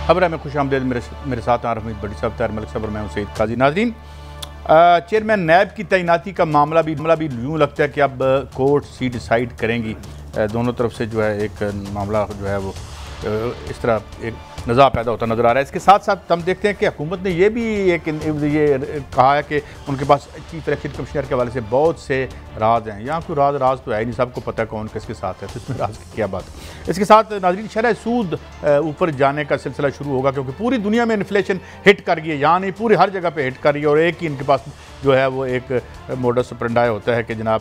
खबर में खुश आमदेद। मेरे साथ आरहमीद बड़ी साहब, तैयार मलिक साहब और मैं सईद काजी। नाज़रीन, चेयरमैन नैब की तैनाती का मामला भी यूँ लगता है कि अब कोर्ट सी डिसाइड करेंगी। दोनों तरफ से जो है एक मामला जो है वो इस तरह एक नज़ा पैदा होता नज़र आ रहा है। इसके साथ साथ हम देखते हैं कि हुकूमत ने ये भी ये कहा है कि उनके पास चीफ इलेक्शन कमिश्नर के हवाले से बहुत से राज हैं। यहाँ कोई राज तो है ही नहीं, सबको पता है कौन किसके साथ है, तो इसमें राज की क्या बात है। इसके साथ नाज़रीन, शरह सूद ऊपर जाने का सिलसिला शुरू होगा क्योंकि पूरी दुनिया में इन्फ्लेशन हिट कर रही है, यहाँ नहीं पूरी हर जगह पर हिट कर रही है। और एक ही इनके पास जो है वो एक मोडस ऑपरेंडी होता है कि जनाब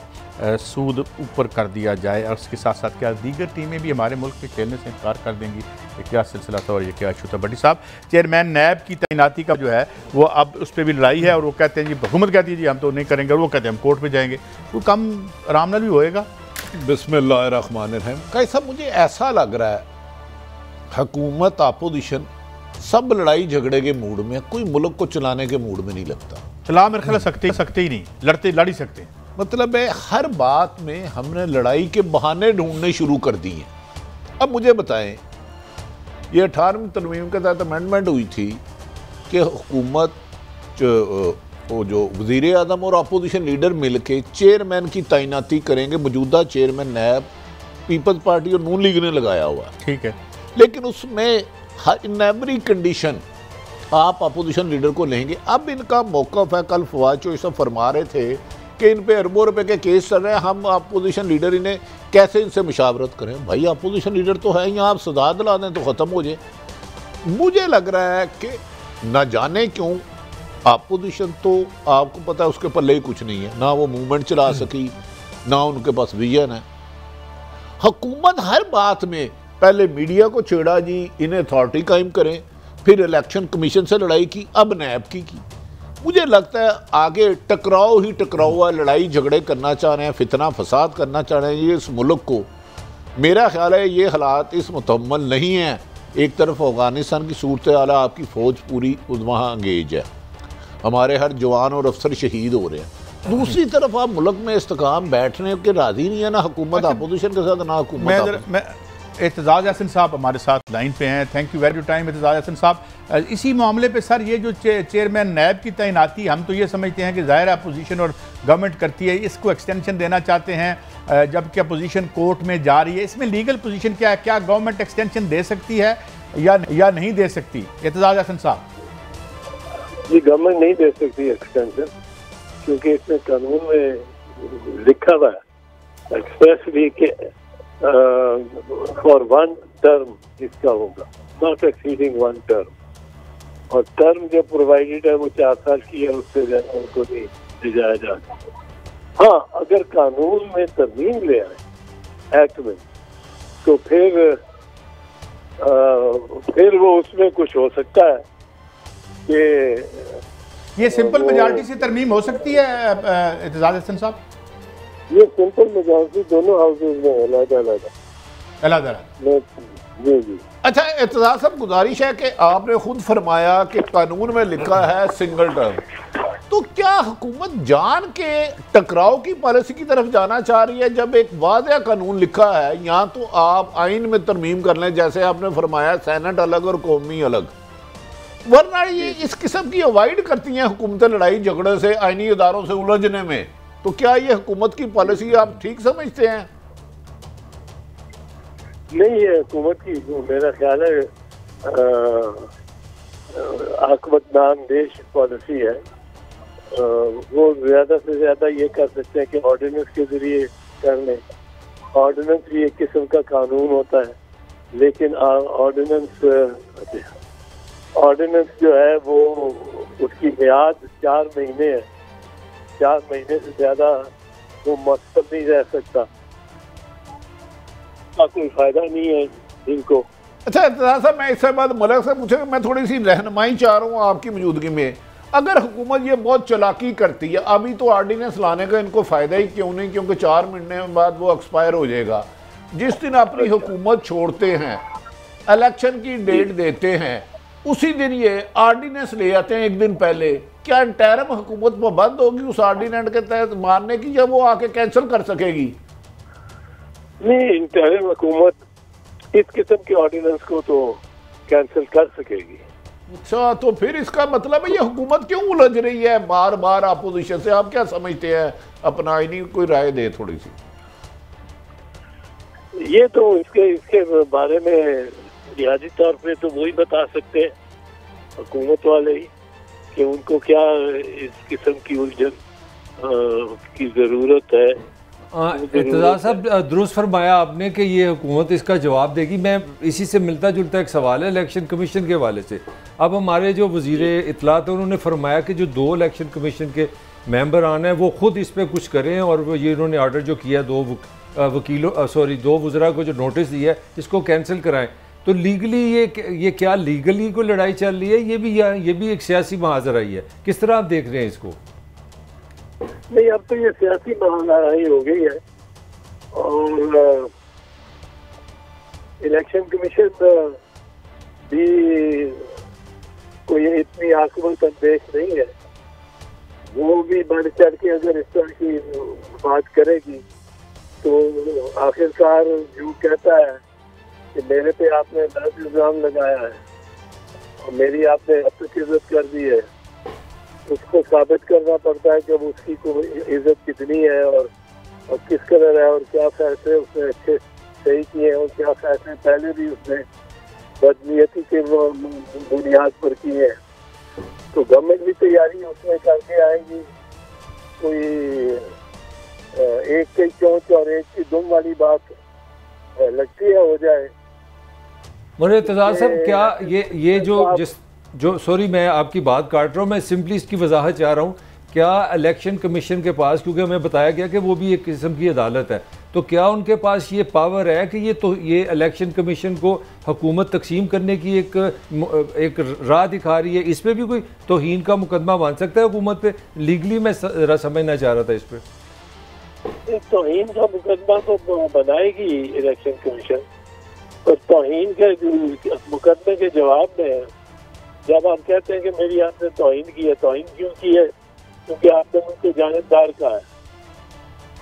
सूद ऊपर कर दिया जाए। और उसके साथ साथ क्या दीगर टीमें भी हमारे मुल्क में खेलने से इनकार कर देंगी, ये क्या सिलसिला था और ये क्या इशू था। बड़ी साहब, चेयरमैन नैब की तैनाती का जो है वो अब उस पर भी लड़ाई है और वो कहते हैं जी हुकूमत कहती है जी हम तो नहीं करेंगे, और वो कहते हैं हम कोर्ट में जाएंगे। वो कम आराम नाल भी होएगा। बिस्मिल्लाहिर्रहमानिर्रहीम। कैसा मुझे ऐसा लग रहा है हुकूमत अपोजिशन सब लड़ाई झगड़े के मूड में, कोई मुल्क को चलाने के मूड में नहीं लगता। चला मेरे ख्याल सकते ही नहीं, लड़ ही सकते हैं। मतलब है हर बात में हमने लड़ाई के बहाने ढूंढने शुरू कर दिए। अब मुझे बताएं, ये 18वीं तरमीम के तहत अमेंडमेंट हुई थी कि हुकूमत वो जो वज़ीर आज़म और अपोजिशन लीडर मिल के चेयरमैन की तैनाती करेंगे। मौजूदा चेयरमैन नैब पीपल्स पार्टी और नून लीग ने लगाया हुआ, ठीक है, लेकिन उसमें इन एवरी कंडीशन आप अपोजिशन लीडर को लेंगे। अब इनका मौक़िफ़ है, कल फवाद चौधरी साहब फरमा रहे थे कि इन पे अरबों रुपए के केस चल रहे हैं, हम अपोजिशन लीडर इन्हें कैसे इनसे मुशावरत करें। भाई अपोजिशन लीडर तो है यहाँ, आप सजा दिला दें तो ख़त्म हो जाए। मुझे लग रहा है कि न जाने क्यों अपोजिशन तो आपको पता है उसके पल्ले ही कुछ नहीं है, ना वो मूवमेंट चला सकी, ना उनके पास विजन है। हुकूमत हर बात में पहले मीडिया को छेड़ा जी, इन्हें अथॉरिटी कायम करें, फिर इलेक्शन कमीशन से लड़ाई की, अब नैब की। मुझे लगता है आगे टकराव ही टकराव है, लड़ाई झगड़े करना चाह रहे हैं, फितना फसाद करना चाह रहे हैं ये इस मुल्क को। मेरा ख्याल है ये हालात इस मुतम्मल नहीं है। एक तरफ अफ़गानिस्तान की सूरत हाल है, आपकी फ़ौज पूरी वहाँ अंगेज है, हमारे हर जवान और अफसर शहीद हो रहे हैं। दूसरी तरफ आप मुल्क में इस्तेकाम बैठने के राज़ी नहीं है, ना हुकूमत अपोजिशन के साथ, ना हुकूमत। एतजाज़ हसन साहब हमारे साथ लाइन पे हैं। Thank you very time Aitzaz Hasan साहब। इसी मामले पे सर, ये जो चेयरमैन नैब की तैनाती, हम तो ये समझते हैं कि ज़ाहिर अपोजिशन और गवर्नमेंट करती है, इसको एक्सटेंशन देना चाहते हैं जबकि अपोजिशन कोर्ट में जा रही है। इसमें लीगल पोजीशन क्या है? क्या गवर्नमेंट एक्सटेंशन दे सकती है या नहीं दे सकती? एतजाज़ हसन साहब जी, गवर्नमेंट नहीं दे सकती एक्सटेंशन क्योंकि इसमें कानून में लिखा हुआ है एक्सप्रेसली कि फॉर 1 टर्म इसका होगा, नॉट एक्सीडिंग 1 टर्म। और टर्म जो प्रोवाइडेड है वो 4 साल की है, उससे ज्यादा उनको नहीं दिया जा सकता। हाँ, अगर कानून में तरमीम ले आए एक्ट में तो फिर वो उसमें कुछ हो सकता है कि ये सिंपल मेजॉरिटी से तरमीम हो सकती है। एतजाज़ हसन साहब, ये सिंपल मेजॉरिटी दोनों हाउसेज में अलग-अलग जी। अच्छा एतजाज़ साहब, गुजारिश है कि आपने खुद फरमाया कि कानून में लिखा है सिंगल टर्म, तो क्या हुकूमत जान के टकराव की पॉलिसी की तरफ जाना चाह रही है? जब एक वाज़ेह कानून लिखा है, यहाँ तो आप आइन में तरमीम कर लें, जैसे आपने फरमाया सेनेट अलग और कौमी अलग, वरना ये इस किस्म की अवॉइड करती हैं हुकूमतें लड़ाई झगड़े से, आइनी इदारों से उलझने में। तो क्या ये हुकूमत की पॉलिसी आप ठीक समझते हैं? नहीं, ये हुकूमत की मेरा ख्याल है आकबतनाम देश पॉलिसी है। वो ज्यादा से ज्यादा ये कर सकते हैं कि ऑर्डिनेंस के जरिए कर लें। ऑर्डिनेंस भी एक किस्म का कानून होता है, लेकिन ऑर्डिनेंस जो है वो उसकी मियाद 4 महीने है। 4 महीने से ज्यादा वो मकसद नहीं रह सकता, कोई फायदा नहीं है इनको। अच्छा एतजाज़ साहब, मैं इससे बाद मलिक से पूछा, मैं थोड़ी सी रहनुमाई चाह रहा हूँ आपकी मौजूदगी में। अगर हुकूमत ये बहुत चालाकी करती है, अभी तो ऑर्डिनेंस लाने का इनको फ़ायदा ही क्यों नहीं, क्योंकि 4 महीने बाद वो एक्सपायर हो जाएगा। जिस दिन अपनी हुकूमत छोड़ते हैं, इलेक्शन की डेट देते हैं, उसी दिन ये ऑर्डिनेंस ले आते हैं 1 दिन पहले। क्या इंटरिम हुकूमत पाबंद होगी उस ऑर्डिनेंस के तहत मारने की, या वो आके कैंसिल कर सकेगी? नहीं, इंटरिम हुकूमत इस किस्म के ऑर्डिनेंस को तो कैंसिल कर सकेगी। अच्छा, तो फिर इसका मतलब है ये हुकूमत क्यों उलझ रही है बार बार अपोजिशन से? आप क्या समझते हैं? अपना इन्हीं कोई राय दे थोड़ी सी। ये तो इसके बारे में रियाजी तौर पे तो वही बता सकते हैं हुकूमत वाले ही कि उनको क्या इस किस्म की उलझन की ज़रूरत है। इत्तेज़ार साहब, दुरुस्त फरमाया आपने कि ये हुकूमत इसका जवाब देगी। मैं इसी से मिलता जुलता एक सवाल है इलेक्शन कमीशन के हवाले से। अब हमारे जो वज़ीर इत्तलात हैं उन्होंने फरमाया कि जो 2 इलेक्शन कमीशन के मेंबर आने हैं वो ख़ुद इस पर कुछ करें, और वो ये उन्होंने ऑर्डर जो किया 2 वज़रा को जो नोटिस दिया है इसको कैंसिल कराएं। तो लीगली ये क्या लीगली कोई लड़ाई चल रही है? ये भी एक सियासी महाजरा ही है। किस तरह आप देख रहे हैं इसको? नहीं, अब तो ये सियासी महानाराई हो गई है और इलेक्शन कमीशन भी कोई इतनी आकबत अंदेश नहीं है। वो भी बढ़ चढ़ के अगर इस तरह की बात करेगी तो आखिरकार जो कहता है कि मेरे पे आपने 10 इल्जाम लगाया है और मेरी आपने अब तक इज्जत कर दी है, उसको साबित करना पड़ता है कि अब उसकी को इज्जत कितनी है और किस कदर है और क्या फैसले उसने अच्छे सही किए और क्या फैसले पहले भी उसने बदनीयती के बुनियाद पर किए हैं। तो गवर्नमेंट भी तैयारी उसमें करके आएगी। कोई एक की चोंच और एक की दुम वाली बात लगती है हो जाए। मुझे इत्तेज़ार साहब, क्या ये जो सॉरी मैं आपकी बात काट रहा हूँ, मैं सिंपली इसकी वजाहत चाह रहा हूँ। क्या इलेक्शन कमीशन के पास, क्योंकि हमें बताया गया कि वो भी एक किस्म की अदालत है, तो क्या उनके पास ये पावर है कि ये इलेक्शन कमीशन को हुकूमत तकसीम करने की एक राह दिखा रही है? इस पर भी कोई तौहीन का मुकदमा बन सकता है हुकूमत पे? लीगली मैं ज़रा समझना चाह रहा था इस पर। तौहीन का मुकदमा तो बनाएगी इलेक्शन कमीशन, और तौहीन के मुकदमे के जवाब में जब आप कहते हैं कि मेरी आपने तौहीन की है, तौहीन क्यों की है? क्योंकि आपने उनको जानिबदार कहा है।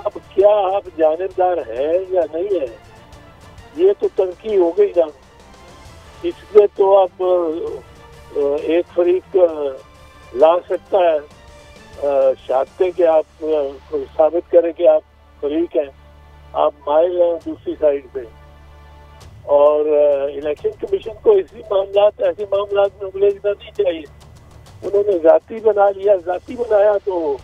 अब क्या आप जानिबदार है या नहीं है, ये तो तनकी हो गई ना। इसमें तो आप एक फरीक ला सकता है शहादतें कि आप साबित करें कि आप फरीक हैं, आप माइल हैं दूसरी साइड पे। और इलेक्शन कमीशन को ऐसे मामलात में उलझना नहीं चाहिए। उन्होंने जाती बना लिया, जाती बनाया तो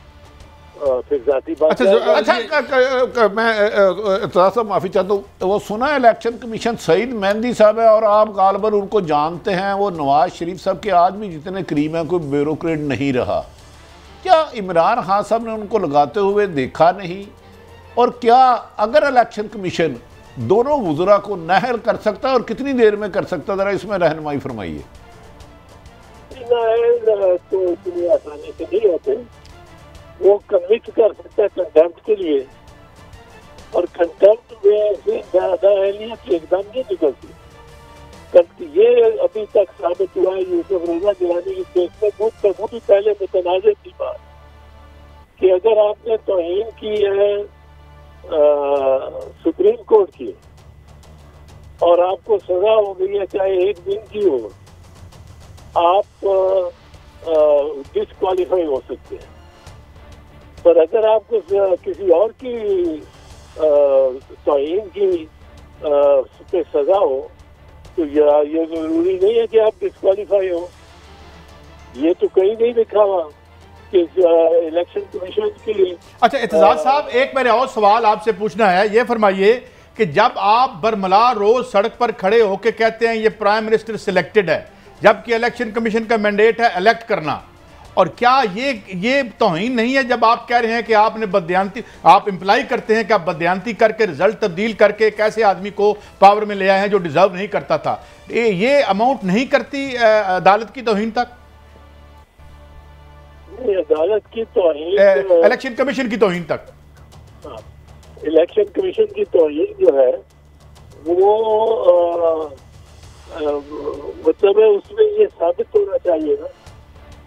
फिर जाती बात। अच्छा, मैं माफ़ी चाहता हूँ, वो सुना है इलेक्शन कमीशन सईद मेहंदी साहब है और आप गालबन उनको जानते हैं, वो नवाज शरीफ साहब के आज भी जितने करीब हैं कोई ब्यूरोक्रेट नहीं रहा। क्या इमरान खान साहब ने उनको लगाते हुए देखा नहीं? और क्या अगर इलेक्शन कमीशन दोनों वज़रा को नाअहल कर सकता है और कितनी देर में कर सकता है? ज़रा इसमें रहनुमाई फरमाइए। तो इतनी आसानी से नहीं होते। वो कन्विक्ट कर सकता है कंटेम्प्ट के लिए, और कंटेम्प्ट में से ज्यादा अहलियत एकदम नहीं निकलती। ये अभी तक साबित हुआ है यूसुफ रजा गिलानी की केस में, वो भी पहले मुतनाज़ की बात कि अगर आपने तौहीन की है सुप्रीम कोर्ट की और आपको सजा हो गई है चाहे 1 दिन की हो, आप डिस्क्वालीफाई हो सकते हैं। पर अगर आपको किसी और की तौहीन की पे सजा हो तो ये जरूरी नहीं है कि आप डिस्क्वालीफाई हो। ये तो कहीं नहीं लिखा हुआ कि इलेक्शन कमीशन के लिए। अच्छा इत्तेज़ार साहब, एक मेरे और सवाल आपसे पूछना है। ये फरमाइए कि जब आप बरमला रोज सड़क पर खड़े होकर कहते हैं ये प्राइम मिनिस्टर सिलेक्टेड है, जबकि इलेक्शन कमीशन का मैंडेट है इलेक्ट करना, और क्या ये तौहीन नहीं है जब आप कह रहे हैं कि आपने बदयांती, आप इंप्लाई करते हैं कि आप बदयांती करके रिजल्ट तब्दील करके एक ऐसे आदमी को पावर में ले आए हैं जो डिजर्व नहीं करता था? ये अमाउंट नहीं करती अदालत की तौहीन तक? अदालत की तौहीन, इलेक्शन कमीशन की तौहीन तक। इलेक्शन कमीशन की तौहीन जो है वो मतलब है उसमें ये साबित होना चाहिए ना,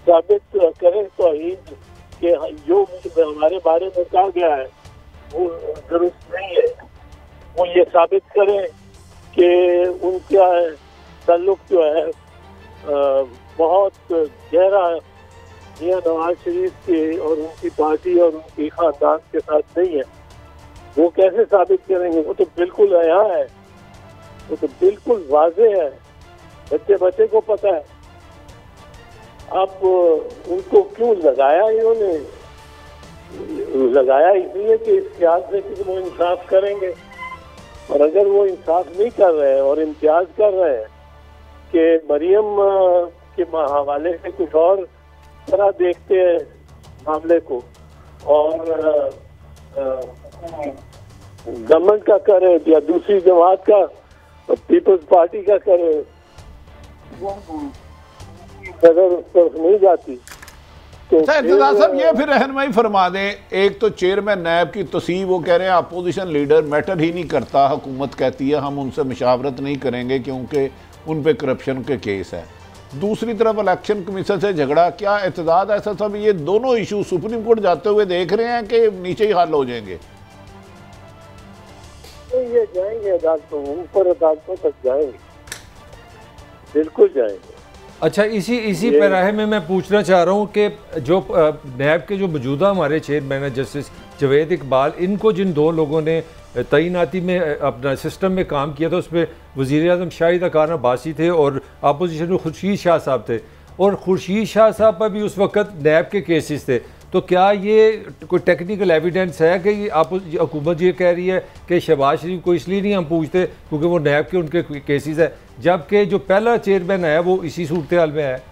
साबित करें तौहीन कि जो हमारे बारे में कहा गया है वो दुरुस्त नहीं है। वो ये साबित करें कि उनका ताल्लुक जो है बहुत गहरा मियां नवाज शरीफ के और उनकी पार्टी और उनकी खानदान के साथ नहीं है। वो कैसे साबित करेंगे? वो तो बिल्कुल आया है, वो तो बिल्कुल वाजे है, बच्चे बच्चे को पता है। अब उनको क्यों लगाया इन्होंने? लगाया इसलिए कि इस ख्याल से कि वो इंसाफ करेंगे, और अगर वो इंसाफ नहीं कर रहे हैं और इम्तियाज कर रहे हैं कि मरियम के हवाले से कुछ और तरह देखते हैं मामले को और गवर्नमेंट का करे या दूसरी जमात का पीपल्स पार्टी का करे, वो नजर उस तरफ नहीं जाती। तो इत्तेज़ाज़ साहब ये फिर रहनुमाई फरमा दें, एक तो चेयरमैन नैब की तस्वीर वो कह रहे हैं अपोजिशन लीडर मैटर ही नहीं करता, हुकूमत कहती है हम उनसे मुशावरत नहीं करेंगे क्योंकि उन पे करप्शन के केस है। दूसरी तरफ इलेक्शन कमीशन से झगड़ा, क्या इत्तेज़ाज़ ऐसा सब ये दोनों इशू सुप्रीम कोर्ट जाते हुए देख रहे हैं कि नीचे ही हल हो जाएंगे? ये जाएंगे अदालतों, ऊपर अदालतों तक जाएंगे, बिल्कुल जाएंगे। अच्छा, इसी पैराहे में मैं पूछना चाह रहा हूँ कि जो नैब के जो मौजूदा हमारे चेयरमैन है जस्टिस जवेद इकबाल, इनको जिन दो लोगों ने तैनाती में अपना सिस्टम में काम किया था उसमें वज़ीर आज़म शाहिद अखान अब्बासी थे और अपोजिशन में खुर्शीद शाह साहब थे, और खुर्शीद शाह साहब पर भी उस वक्त नैब के केसेस थे। तो क्या ये कोई टेक्निकल एविडेंस है कि हुकूमत ये कह रही है कि शहबाज शरीफ को इसलिए नहीं हम पूछते क्योंकि वो नैब के उनके केसेस है, जबकि जो पहला चेयरमैन है वो इसी सूरत हाल में है?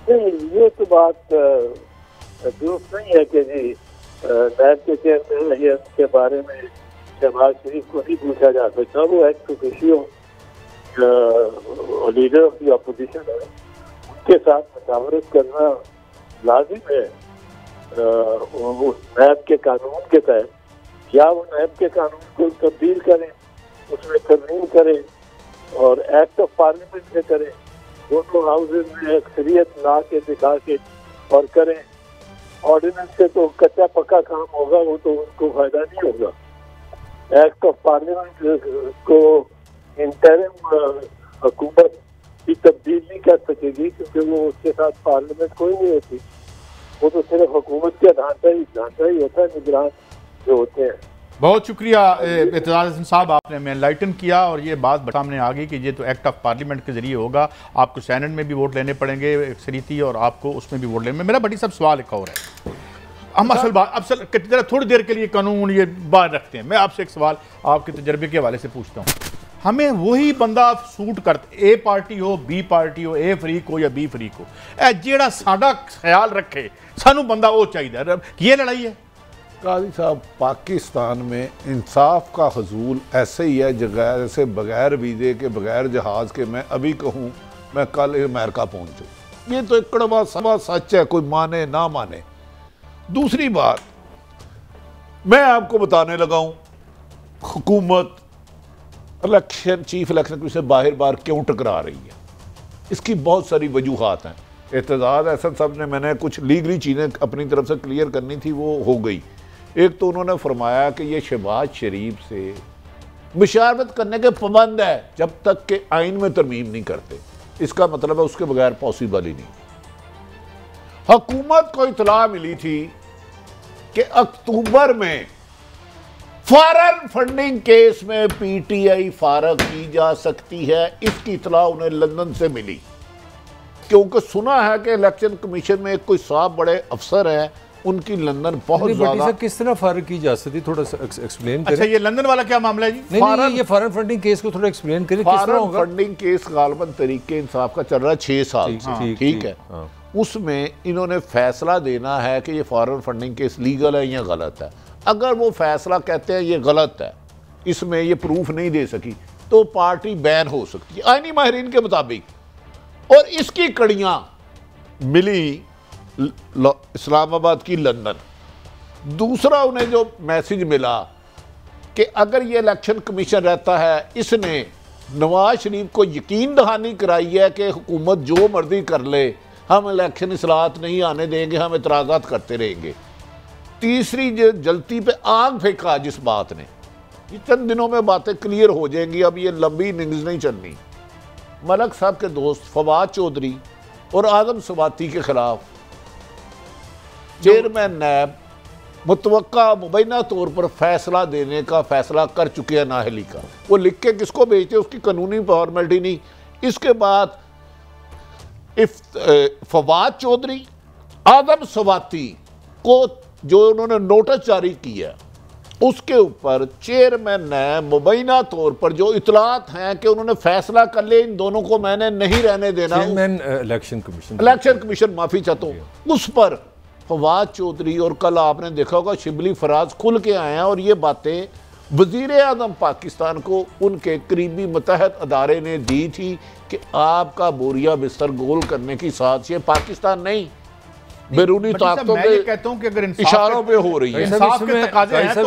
नहीं, ये तो बात दुरुस्त नहीं है कि जी नैब के चेयरमैन है उसके बारे में शहबाज शरीफ को नहीं पूछा जा सकता। वो ex officio leader of the opposition है, उनके साथ मशावरत करना लाजिम है उस नैब के कानून के तहत, या वो नैब के कानून को तब्दील करें, उसमें तरमीम करें और एक्ट ऑफ पार्लियामेंट से करें, दोनों हाउसेज में अक्सरियत ला के दिखा के और करें। ऑर्डिनेंस से तो कच्चा पक्का काम होगा, वो तो उनको फायदा नहीं होगा। एक्ट ऑफ पार्लियामेंट को इंटरिम हुकूमत की तब्दील नहीं कर सकेगी क्योंकि वो उसके साथ पार्लियामेंट कोई नहीं होती, वो तो सिर्फ हुकूमत का ढांचा ही होता है, निगरान जो होते हैं। बहुत शुक्रिया इत्तेज़ाज़ हसन साहब, आपने हमें एनलाइटन किया और ये बात सामने आ गई कि ये तो एक्ट ऑफ पार्लियामेंट के जरिए होगा, आपको सेनेट में भी वोट लेने पड़ेंगे अक्सरियती और आपको उसमें भी वोट लेने। मेरा बड़ी सब सवाल एक और है, हम असल बात अब जरा थोड़ी देर के लिए कानून ये बात रखते हैं। मैं आपसे एक सवाल आपके तजर्बे के हवाले से पूछता हूँ, हमें वही बंदा सूट करते, ए पार्टी हो, बी पार्टी हो, ए फरीक हो या बी फरीक हो, जेड़ा साडा ख्याल रखे, सानू बंदा वो चाहिए। ये लड़ाई है काजी साहब, पाकिस्तान में इंसाफ का हजूल ऐसे ही है जैसे बगैर वीज़े के बगैर जहाज़ के मैं अभी कहूँ मैं कल अमेरिका पहुँचूँ। ये तो एक कड़वा सवा सच है, कोई माने ना माने। दूसरी बात मैं आपको बताने लगा हूँ, हुकूमत इलेक्शन चीफ इलेक्शन कमीशन बाहर बार क्यों टकरा रही है, इसकी बहुत सारी वजूहात हैं। इत्तेज़ाज़ हसन साहब ने, मैंने कुछ लीगली चीज़ें अपनी तरफ से क्लियर करनी थी, वो हो गई। एक तो उन्होंने फरमाया कि ये शहबाज शरीफ से मुशावरत करने के पाबंद है जब तक कि आइन में तरमीम नहीं करते। इसका मतलब है उसके बगैर पॉसिबल ही नहीं। हुकूमत को इतला मिली थी कि अक्टूबर में फॉरेन फंडिंग केस में पीटीआई फारग की जा सकती है, इसकी इतला उन्हें लंदन से मिली, क्योंकि सुना है कि इलेक्शन कमीशन में कोई साहब बड़े अफसर हैं, उनकी लंदन बहुत ज्यादा। किस तरह फारग की जा सकती, थोड़ा सा एक्सप्लेन करें। अच्छा, ये लंदन वाला क्या मामला है जी? नहीं, ये फॉरेन फंडिंग केस को थोड़ा एक्सप्लेन करें, किस तरह होगा? फंडिंग केस गालबन तरीके इंसाफ का चल रहा है 6 साल, ठीक है। उसमें इन्होंने फैसला देना है कि ये फॉरेन फंडिंग केस लीगल है या गलत है। अगर वो फैसला कहते हैं ये गलत है, इसमें ये प्रूफ नहीं दे सकी, तो पार्टी बैन हो सकती है आईनी माहिरीन के मुताबिक। और इसकी कड़ियां मिली इस्लामाबाद की लंदन। दूसरा उन्हें जो मैसेज मिला कि अगर ये इलेक्शन कमीशन रहता है, इसने नवाज शरीफ को यकीन दहानी कराई है कि हुकूमत जो मर्जी कर ले, हम इलेक्शन इस्लाहत नहीं आने देंगे, हम एतराज़ात करते रहेंगे। तीसरी जलती पे आग फेंका जिस बात ने, ये चंद दिनों में बातें क्लियर हो जाएंगी, अब ये लंबी इनिंग्स नहीं चलनी। मलक साहब के दोस्त फवाद चौधरी और आदम सवाती के खिलाफ चेयरमैन नैब मुतवक्का मुबैना तौर पर फैसला देने का फैसला कर चुके हैं नाहली का। वो लिख के किसको भेजते हैं उसकी कानूनी फॉर्मेलिटी नहीं। इसके बाद फवाद चौधरी आदम सवाती को जो उन्होंने नोटिस जारी किया उसके ऊपर चेयरमैन ने मुबैना तौर पर जो इतलात हैं कि उन्होंने फैसला कर लिया इन दोनों को मैंने नहीं रहने देना। चेयरमैन इलेक्शन कमीशन माफी चाहता हूँ उस पर फवाद चौधरी और कल आपने देखा होगा शिबली फराज खुल के आए हैं और ये बातें वजीर आज़म पाकिस्तान को उनके करीबी मुतहद अदारे ने दी थी कि आपका बोरिया बिस्तर गोल करने की साजिश पाकिस्तान नहीं बैरूनी ताकतों के इशारों पे हो रही है।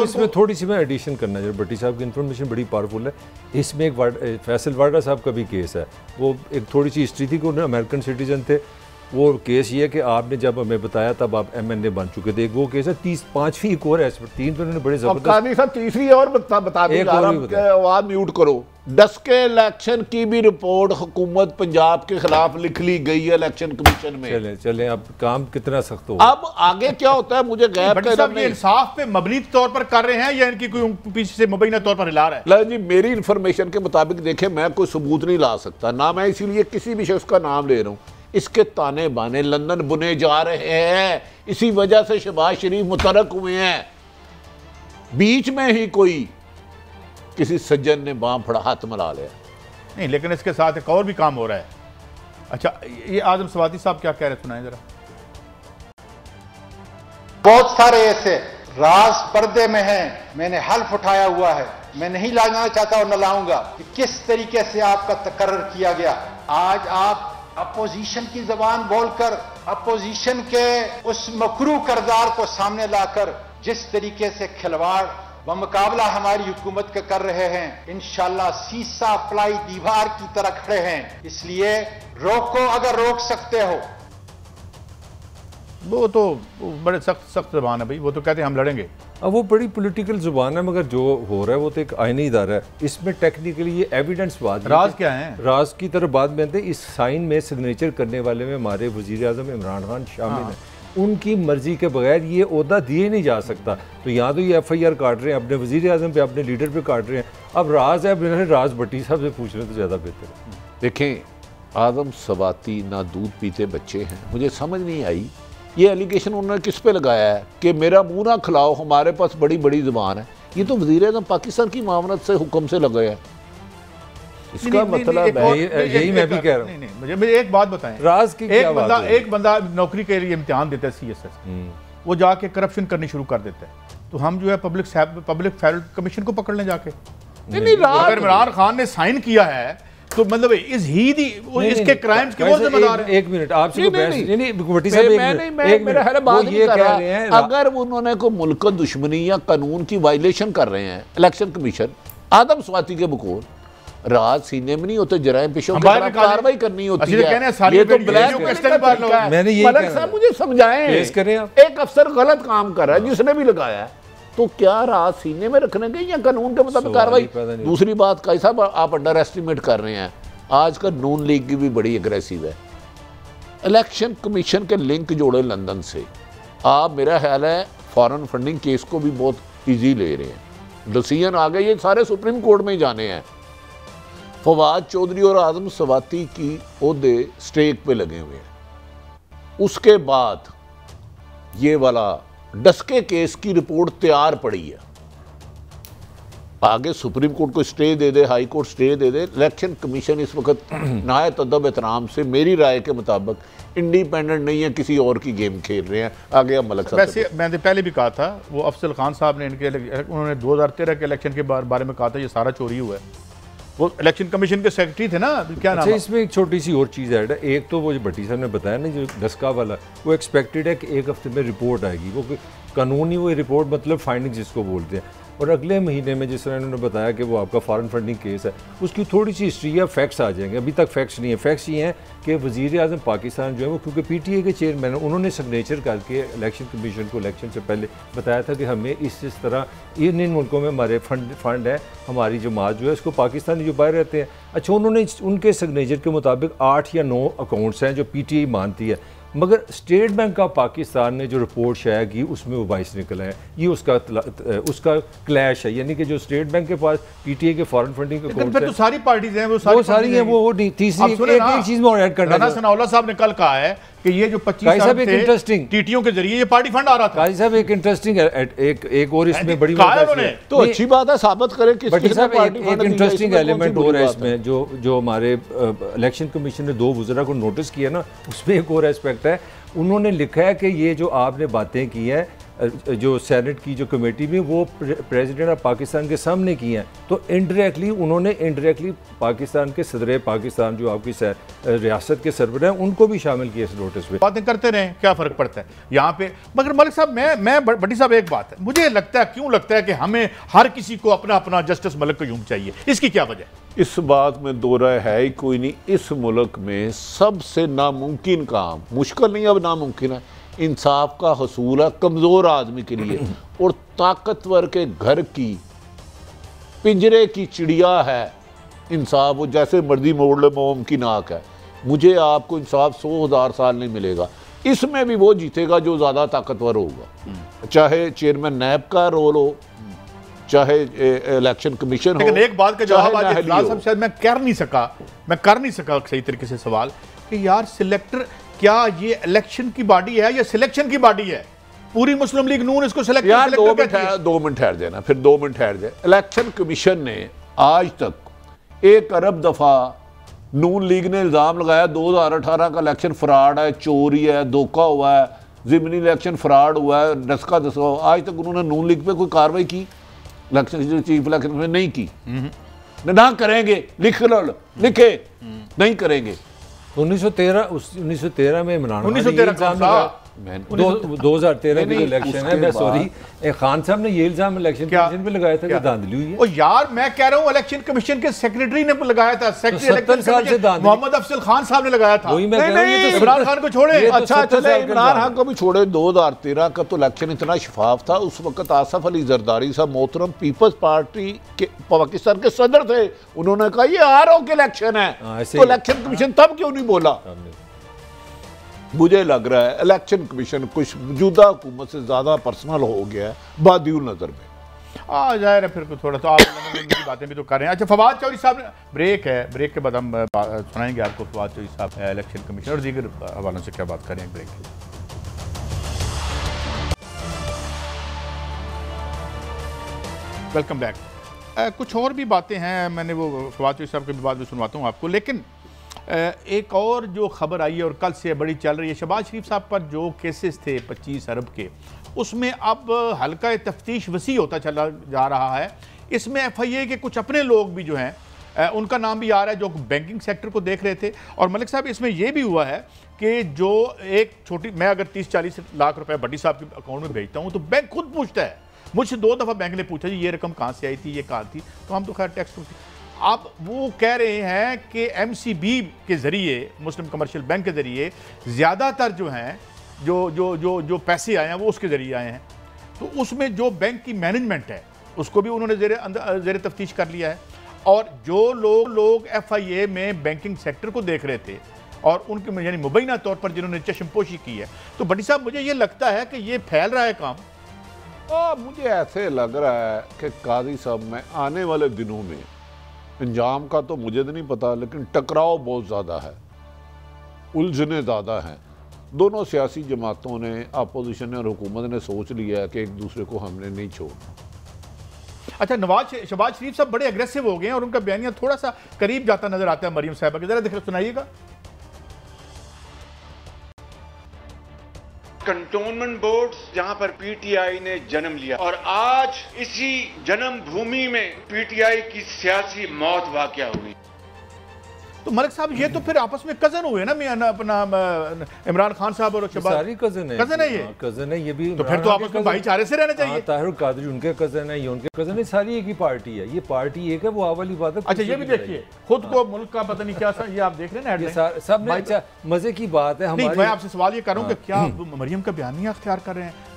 इसमें थोड़ी सी मैं एडिशन करना चाहिए। भट्टी साहब की इन्फॉर्मेशन बड़ी पावरफुल है। इसमें एक फैसल वाड्रा साहब का भी केस है। वो एक थोड़ी सी हिस्ट्री थी कि उन्हें अमेरिकन सिटीजन थे। वो केस ये है कि आपने जब हमें बताया तब आप MNA बन चुके थे। वो केस है 5वीं एक और है, 3 तो उन्होंने बड़े जबरदस्त। तीसरी और बता म्यूट करो। डस्के इलेक्शन की भी रिपोर्ट हुकूमत पंजाब के खिलाफ लिख ली गई है इलेक्शन कमीशन में। चलें अब काम कितना सख्त हो। अब आगे क्या होता है मुझे गैप इंसाफ पे मबनी तौर पर कर रहे हैं या इनकी कोई पीछे से मुबैना तौर पर हिला रहा है? जी मेरी इंफॉर्मेशन के मुताबिक देखें मैं कोई सबूत नहीं ला सकता ना, मैं इसीलिए किसी भी शख्स का नाम ले रहा हूँ। इसके ताने बाने लंदन बुने जा रहे हैं, इसी वजह से शहबाज शरीफ मुतरक हुए हैं। बीच में ही कोई किसी सज्जन ने बाम फड़ा हाथ मिला लिया नहीं, लेकिन इसके साथ एक और भी काम हो रहा है। अच्छा ये आजम सवाती साहब क्या कह रहे हैं, सुनाएं जरा। बहुत सारे ऐसे राज पर्दे में हैं, मैंने हल्फ उठाया हुआ है, मैं नहीं लाना चाहता और न लाऊंगा कि किस तरीके से आपका तकर्रर किया गया। आज आप अपोजिशन की जबान बोलकर अपोजिशन के उस मकरू करदार को सामने लाकर जिस तरीके से खिलवाड़ व मुकाबला हमारी हुकूमत के कर रहे हैं, इंशाल्लाह सीसा प्लाई दीवार की तरह खड़े हैं। इसलिए रोको अगर रोक सकते हो। वो तो बड़े सख्त जबान है भाई, वो तो कहते हैं हम लड़ेंगे। अब वो बड़ी पॉलिटिकल जुबान है, मगर जो हो रहा है वो तो एक आईनी इदारा है। इसमें टेक्निकली ये एविडेंस बात राज क्या है, राज की तरफ बात में इस साइन में सिग्नेचर करने वाले में हमारे वजीर आज़म इमरान खान शामिल हैं। उनकी मर्जी के बगैर ये ओहदा दिए नहीं जा सकता। तो यहाँ तो ये FIR काट रहे हैं अपने वजीर आज़म पे, अपने लीडर पे काट रहे हैं। अब राज है, राज भट्टी साहब से पूछ रहे तो ज़्यादा बेहतर है। देखें आदम सवाती ना दूध पीते बच्चे हैं। मुझे समझ नहीं आई ये एलिगेशन उन्होंने किस पे लगाया है कि मेरा मुंह ना खिलाओ, हमारे पास बड़ी बड़ी ज़ुबान है। ये तो वज़ीर आज़म पाकिस्तान की मामलत से हुक्म से लगा है। इसका मतलब यही मैं भी कह रहा हूँ। मुझे एक बात बताएं, राज की एक बंदा नौकरी के लिए इम्तिहान देता है CSS, वो जाके करप्शन करनी शुरू कर देता है, तो हम जो है पब्लिक फेयर कमीशन को पकड़ लें जाके। अगर इमरान खान ने साइन किया है तो मतलब इसके क्राइम्स के वो जिम्मेदार हैं। एक मिनट आपसे अगर उन्होंने कोई मुल्क दुश्मनी या कानून की वायलेशन कर रहे हैं इलेक्शन कमीशन आदम सवाती के बकौल राज सीने में नहीं होते, जराइम पेशों के खिलाफ कार्रवाई करनी होती है। ये तो ब्लैक मलक साहब मुझे समझाएं, एक अफसर गलत काम कर रहा है जिसने भी लगाया है तो क्या राज सीने में रखने गए या कानून के मुताबिक कार्रवाई। दूसरी बात काई साहब आप अंडर एस्टिमेट कर रहे हैं, आज का नून लीग की भी बड़ी एग्रेसिव है। इलेक्शन कमीशन के लिंक जोड़े लंदन से, आप मेरा ख्याल है फॉरेन फंडिंग केस को भी बहुत ईजी ले रहे हैं। डिसीजन आ गए, ये सारे सुप्रीम कोर्ट में ही जाने हैं। फवाद चौधरी और आजम सवाती की ओहदे स्टेक पे लगे हुए हैं। उसके बाद ये वाला डस्के केस की रिपोर्ट तैयार पड़ी है। आगे सुप्रीम कोर्ट को स्टे दे दे, हाई कोर्ट स्टे दे दे, इलेक्शन कमीशन इस वक्त नहायत अदब एहतराम से मेरी राय के मुताबिक इंडिपेंडेंट नहीं है, किसी और की गेम खेल रहे हैं। आगे अब मलक साहब, वैसे मैंने पहले भी कहा था, वो अफजल खान साहब ने उन्होंने 2013 के इलेक्शन के बारे में कहा था ये सारा चोरी हुआ है। वो इलेक्शन कमीशन के सेक्रेटरी थे ना, क्या नाम है? इसमें एक छोटी सी और चीज़ ऐड है। एक तो वो जो भट्टी साहब ने बताया ना जो डस्का वाला, वो एक्सपेक्टेड है कि एक हफ्ते में रिपोर्ट आएगी। वो कानूनी वो रिपोर्ट मतलब फाइंडिंग जिसको बोलते हैं। और अगले महीने में जिस तरह इन्होंने बताया कि वो आपका फॉरेन फंडिंग केस है, उसकी थोड़ी सी हिस्ट्री या फैक्ट्स आ जाएंगे। अभी तक फैक्ट्स नहीं है। फैक्ट्स ये हैं कि वज़ीर आज़म पाकिस्तान जो है वो, क्योंकि PTA के चेयरमैन, उन्होंने सिग्नेचर करके इलेक्शन कमीशन को इलेक्शन से पहले बताया था कि हमें इस तरह इन मुल्कों में हमारे फंड है, हमारी जमात जो है इसको पाकिस्तानी जो बाहर रहते हैं। अच्छा, उन्होंने उनके सिग्नेचर के मुताबिक 8 या 9 अकाउंट्स हैं जो PTA मानती है, मगर स्टेट बैंक ऑफ पाकिस्तान ने जो रिपोर्ट शाया की उसमें वो 22 निकला है। ये उसका क्लैश है, यानी कि जो स्टेट बैंक के पास PTA के फॉरेन फंडिंग अकाउंट तो सारी पार्टीज हैं, वो सारी हैं, वो तीसरी एक चीज में ऐड करना। राना सनाउल्लाह साहब ने कल कहा है कि ये जो 25 इंटरेस्टिंग टीटीओ के जरिए ये पार्टी फंड आ रहा था। काजी साहब एक इंटरेस्टिंग एक और इसमें बड़ी तो अच्छी बात है, साबित करें कि एक इंटरेस्टिंग एलिमेंट और है इसमें, जो हमारे इलेक्शन कमीशन ने 2 वज़रा को नोटिस किया ना, उसमें एक और एस्पेक्ट है। उन्होंने लिखा है कि ये जो आपने बातें की हैं जो सेनेट की जो कमेटी में, वो प्रेसिडेंट ऑफ पाकिस्तान के सामने की हैं, तो इनडायरेक्टली पाकिस्तान के सदर पाकिस्तान जो आपकी रियासत के सरबराह हैं उनको भी शामिल किया इस नोटिस में। बातें करते रहें, क्या फ़र्क पड़ता है यहाँ पे। मगर मलिक साहब, मैं भट्टी साहब, एक बात है, मुझे लगता है, क्यों लगता है कि हमें हर किसी को अपना अपना जस्टिस मलिक कयूम चाहिए, इसकी क्या वजह? इस बात में दो राय है ही कोई नहीं। इस मुल्क में सबसे नामुमकिन काम, मुश्किल नहीं अब नामुमकिन है, इंसाफ का हसूल है कमज़ोर आदमी के लिए, और ताकतवर के घर की पिंजरे की चिड़िया है इंसाफ, वो जैसे मर्जी मोड़ ले मोम की नाक है। मुझे आपको इंसाफ 100,000 साल नहीं मिलेगा। इसमें भी वो जीतेगा जो ज़्यादा ताकतवर होगा, चाहे चेयरमैन नैब का रोल हो, चाहे इलेक्शन कमीशन हो। लेकिन एक बात का जवाब आज इजलास साहब शायद मैं कर नहीं सका सही तरीके से सवाल कि यार सिलेक्टर क्या ये इलेक्शन की बॉडी है या सिलेक्शन की बॉडी है? पूरी मुस्लिम लीग नून इसको सिलेक्ट यार 2 मिनट ठहर देना, फिर 2 मिनट ठहर जाए। इलेक्शन कमीशन ने आज तक 1 अरब दफा नून लीग ने इल्जाम लगाया 2018 का इलेक्शन फ्रॉड है, चोरी है, धोखा हुआ है, ज़िमनी इलेक्शन फ्रॉड हुआ है, डसका दसका। आज तक उन्होंने नून लीग पे कोई कार्रवाई की इलेक्शन चीफ इलेक्शन में नहीं की, ना करेंगे। लिखे नहीं करेंगे। 1913 में इमरान 2013 की इलेक्शन है, मैं सॉरी, खान साहब ने ये इल्जाम इलेक्शन कमीशन पे लगाया था कि धांधली हुई है। ओ यार मैं कह रहा हूँ इलेक्शन कमीशन के सेक्रेटरी ने लगाया था, मोहम्मद अफजल खान साहब ने लगाया था। इमरान खान को छोड़े, अच्छा चले इमरान खान को भी छोड़े। 2013 का तो इलेक्शन इतना शफाफ था, उस वक्त आसफ अली जरदारी साहब मोहतरम पीपल्स पार्टी के पाकिस्तान के सदर थे, उन्होंने कहा ये RO के इलेक्शन है, तो इलेक्शन कमीशन तब क्यों नहीं बोला? मुझे लग रहा है इलेक्शन कमीशन कुछ मौजूदा हुकूमत से ज़्यादा पर्सनल हो गया है बादिउल नज़र में। जाहिर है फिर थोड़ा तो आप की बातें भी तो कर रहे हैं। अच्छा, फवाद चौधरी साहब, ब्रेक है, ब्रेक के बाद हम सुनाएंगे आपको फवाद चौधरी साहब इलेक्शन कमीशन और दीगर हवालों से क्या बात कर रहे हैं ब्रेक के। Welcome back. कुछ और भी बातें हैं, मैंने वो फवाद चौधरी साहब के भी बाद में सुनवाता हूँ आपको, लेकिन एक और जो खबर आई है और कल से बड़ी चल रही है, शहबाज शरीफ साहब पर जो केसेस थे 25 अरब के, उसमें अब हल्का तफ्तीश वसी होता चला जा रहा है। इसमें FIA के कुछ अपने लोग भी जो हैं उनका नाम भी आ रहा है जो बैंकिंग सेक्टर को देख रहे थे। और मलिक साहब इसमें यह भी हुआ है कि जो एक छोटी, मैं अगर 30-40 लाख रुपए भट्टी साहब के अकाउंट में भेजता हूँ तो बैंक खुद पूछता है मुझसे। 2 दफ़ा बैंक ने पूछा जी ये रकम कहाँ से आई थी, ये कहाँ थी, तो हम तो खैर टैक्स। अब वो कह रहे हैं कि MCB के ज़रिए, मुस्लिम कमर्शियल बैंक के ज़रिए ज़्यादातर जो हैं जो पैसे आए हैं वो उसके ज़रिए आए हैं। तो उसमें जो बैंक की मैनेजमेंट है उसको भी उन्होंने ज़ेर तफ्तीश कर लिया है। और जो लोग FIA में बैंकिंग सेक्टर को देख रहे थे और उनके यानी मुबैना तौर पर जिन्होंने चश्मपोशी की है, तो भट्टी साहब मुझे ये लगता है कि ये फैल रहा है काम। मुझे ऐसे लग रहा है कि काजी साहब में आने वाले दिनों में अंजाम का तो मुझे तो नहीं पता, लेकिन टकराव बहुत ज़्यादा है, उलझने ज़्यादा हैं। दोनों सियासी जमातों ने, अपोजिशन ने और हुकूमत ने सोच लिया है कि एक दूसरे को हमने नहीं छोड़ना। अच्छा, शहबाज शरीफ साहब बड़े एग्रेसिव हो गए हैं और उनका बयानिया थोड़ा सा करीब जाता नजर आता है मरियम साहिबा के, जरा देखिए सुनाइएगा। कंटोनमेंट बोर्ड जहां पर PTI ने जन्म लिया और आज इसी जन्म भूमि में PTI की सियासी मौत वाक़या हुई। तो मलिक साहब ये तो फिर आपस में कजन हुए ना, मियां अपना इमरान खान साहब और शहबाज, सारी कजन है, ये कजन है ये भी। तो फिर तो आपस में भाईचारे से रहना चाहिए। ताहिर कादरी उनके कजन है, ये उनके कजन है, सारी एक ही पार्टी है, ये पार्टी एक है, वो वाली बात है। अच्छा ये भी देखिए, खुद को मुल्क का पता नहीं क्या ये आप देख रहे हैं ना, सब में। अच्छा मजे की बात है हमारी। मैं आपसे सवाल ये कर रहा हूँ कि क्या मरियम का बयानिया अख्तियार कर रहे हैं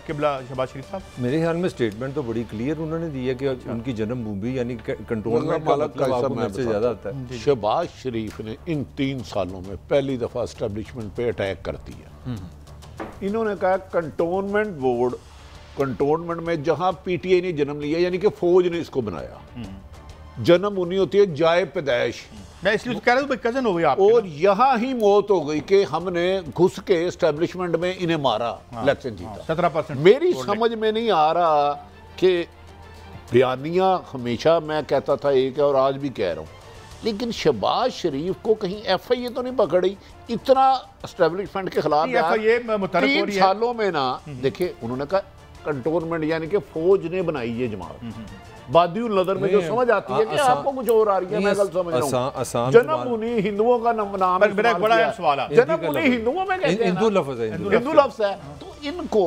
किबला शहबाज शरीफ साहब? मेरे ख्याल में स्टेटमेंट तो बड़ी क्लियर उन्होंने दी है कि उनकी जन्मभूमि यानी कंटोनमेंट का मतलब आपको मेरे से ज्यादा आता है। शहबाज शरीफ ने इन 3 सालों में पहली दफा एस्टेब्लिशमेंट पे अटैक कर दिया। इन्होंने कहा कंटोनमेंट बोर्ड, कंटोनमेंट में जहां पीटीआई ने जन्म लिया यानी कि फौज ने इसको बनाया, जन्म उन्हीं होती है जाए पैदाइश। मैं इसलिए तो कह रहा हूं कजन हो गई आप, और यहाँ ही मौत हो गई कि हमने घुस के एस्टेब्लिशमेंट में इन्हें मारा, इलेक्शन जीता 17%। मेरी समझ में नहीं आ रहा कि बयानिया हमेशा मैं कहता था एक है और आज भी कह रहा हूँ, लेकिन शहबाज शरीफ को कहीं FIA तो नहीं पकड़ी इतना एस्टेब्लिशमेंट के खिलाफ। 3 सालों में ना देखिए उन्होंने कहा कंटोनमेंट यानी कि फौज ने बनाई ये जमात, बादियुल नजर में जो समझ आती है कि आपको कुछ और आ रही है, मैं गलत समझ रहा हूं। जन्मभूमि हिंदुओं का नाम है, बड़ा सवाल है। जन्मभूमि हिंदुओं में कहते हैं, हिंदू लफ्ज है, तो इनको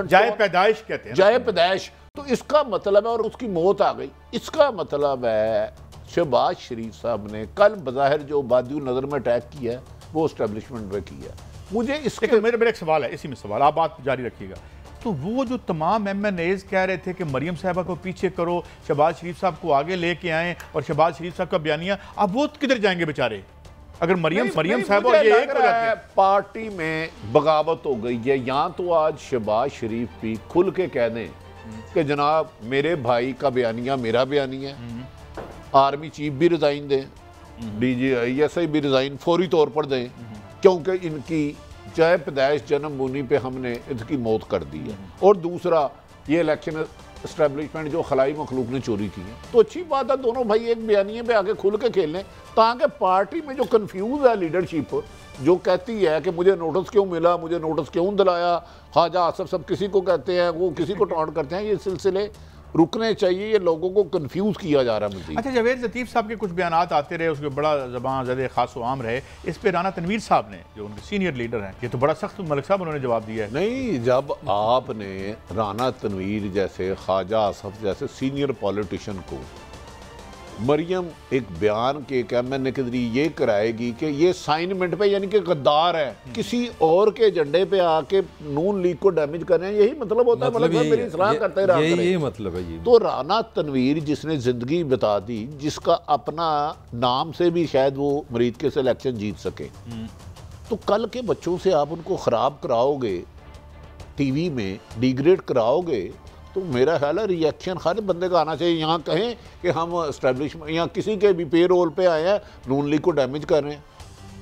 जाए पैदाइश कहते हैं, जाए पैदाइश। तो इसका मतलब है, और उसकी मौत आ गई, इसका मतलब है शहबाज शरीफ साहब ने कल बज़ाहिर जो बादियुल नजर में अटैक किया है वो एस्टेब्लिशमेंट में किया। मुझे इसके मेरा एक सवाल है, इसी में सवाल, आप बात जारी रखिएगा। तो वो जो तमाम MNAs कह रहे थे कि मरियम साहबा को पीछे करो, शहबाज शरीफ साहब को आगे लेके आएं, और शहबाज शरीफ साहब का बयानिया, अब वो किधर जाएंगे बेचारे अगर मरियम साहबा ये एक हो जाते हैं? पार्टी में बगावत हो गई है। यहाँ तो आज शहबाज शरीफ भी खुल के कह दें कि जनाब मेरे भाई का बयानिया मेरा बयानिया है, आर्मी चीफ भी रिजाइन दें, DGI भी रिजाइन फौरी तौर पर दें, क्योंकि इनकी जाए पैदाइश जन्मभूमि पे हमने इसकी मौत कर दी है। और दूसरा ये इलेक्शन एस्टेब्लिशमेंट जो खलाई मखलूक ने चोरी की है, तो अच्छी बात है दोनों भाई एक बयानिए पे आके खुल के खेल लें, ताकि पार्टी में जो कंफ्यूज है लीडरशिप जो कहती है कि मुझे नोटिस क्यों मिला, मुझे नोटिस क्यों दिलाया, ख्वाजा आसफ सब किसी को कहते हैं, वो किसी को टॉन्ट करते हैं, ये सिलसिले रुकने चाहिए। ये लोगों को कंफ्यूज किया जा रहा है मुझे। अच्छा जावेद लतीफ़ साहब के कुछ बयान आते रहे, उसके बड़ा ज़बान ज़द खास आम रहे, इस पे राना तनवीर साहब ने जो उनके सीनियर लीडर हैं, ये तो बड़ा सख्त मलिक साहब उन्होंने जवाब दिया है। नहीं, जब आपने राना तनवीर जैसे, ख्वाजा आसफ जैसे सीनियर पॉलिटिशियन को मरियम एक बयान के एक MNA के जरिए ये कराएगी कि ये असाइनमेंट पे यानी कि गद्दार है, किसी और के एजेंडे पे आके नून लीग को डैमेज कर रहे हैं, यही मतलब होता है। मतलब मेरी सलाह करते रहा, यही मतलब है। तो राना तनवीर जिसने जिंदगी बता दी, जिसका अपना नाम से भी शायद वो मरीद के सिलेक्शन जीत सके, तो कल के बच्चों से आप उनको खराब कराओगे, टीवी में डिग्रेड कराओगे, तो मेरा ख्याल है रिएक्शन हर बंदे का आना चाहिए। यहाँ कहें कि हम एस्टेब्लिशमेंट यहाँ किसी के भी पे रोल पे आए हैं, नून लीग को डैमेज कर रहे हैं,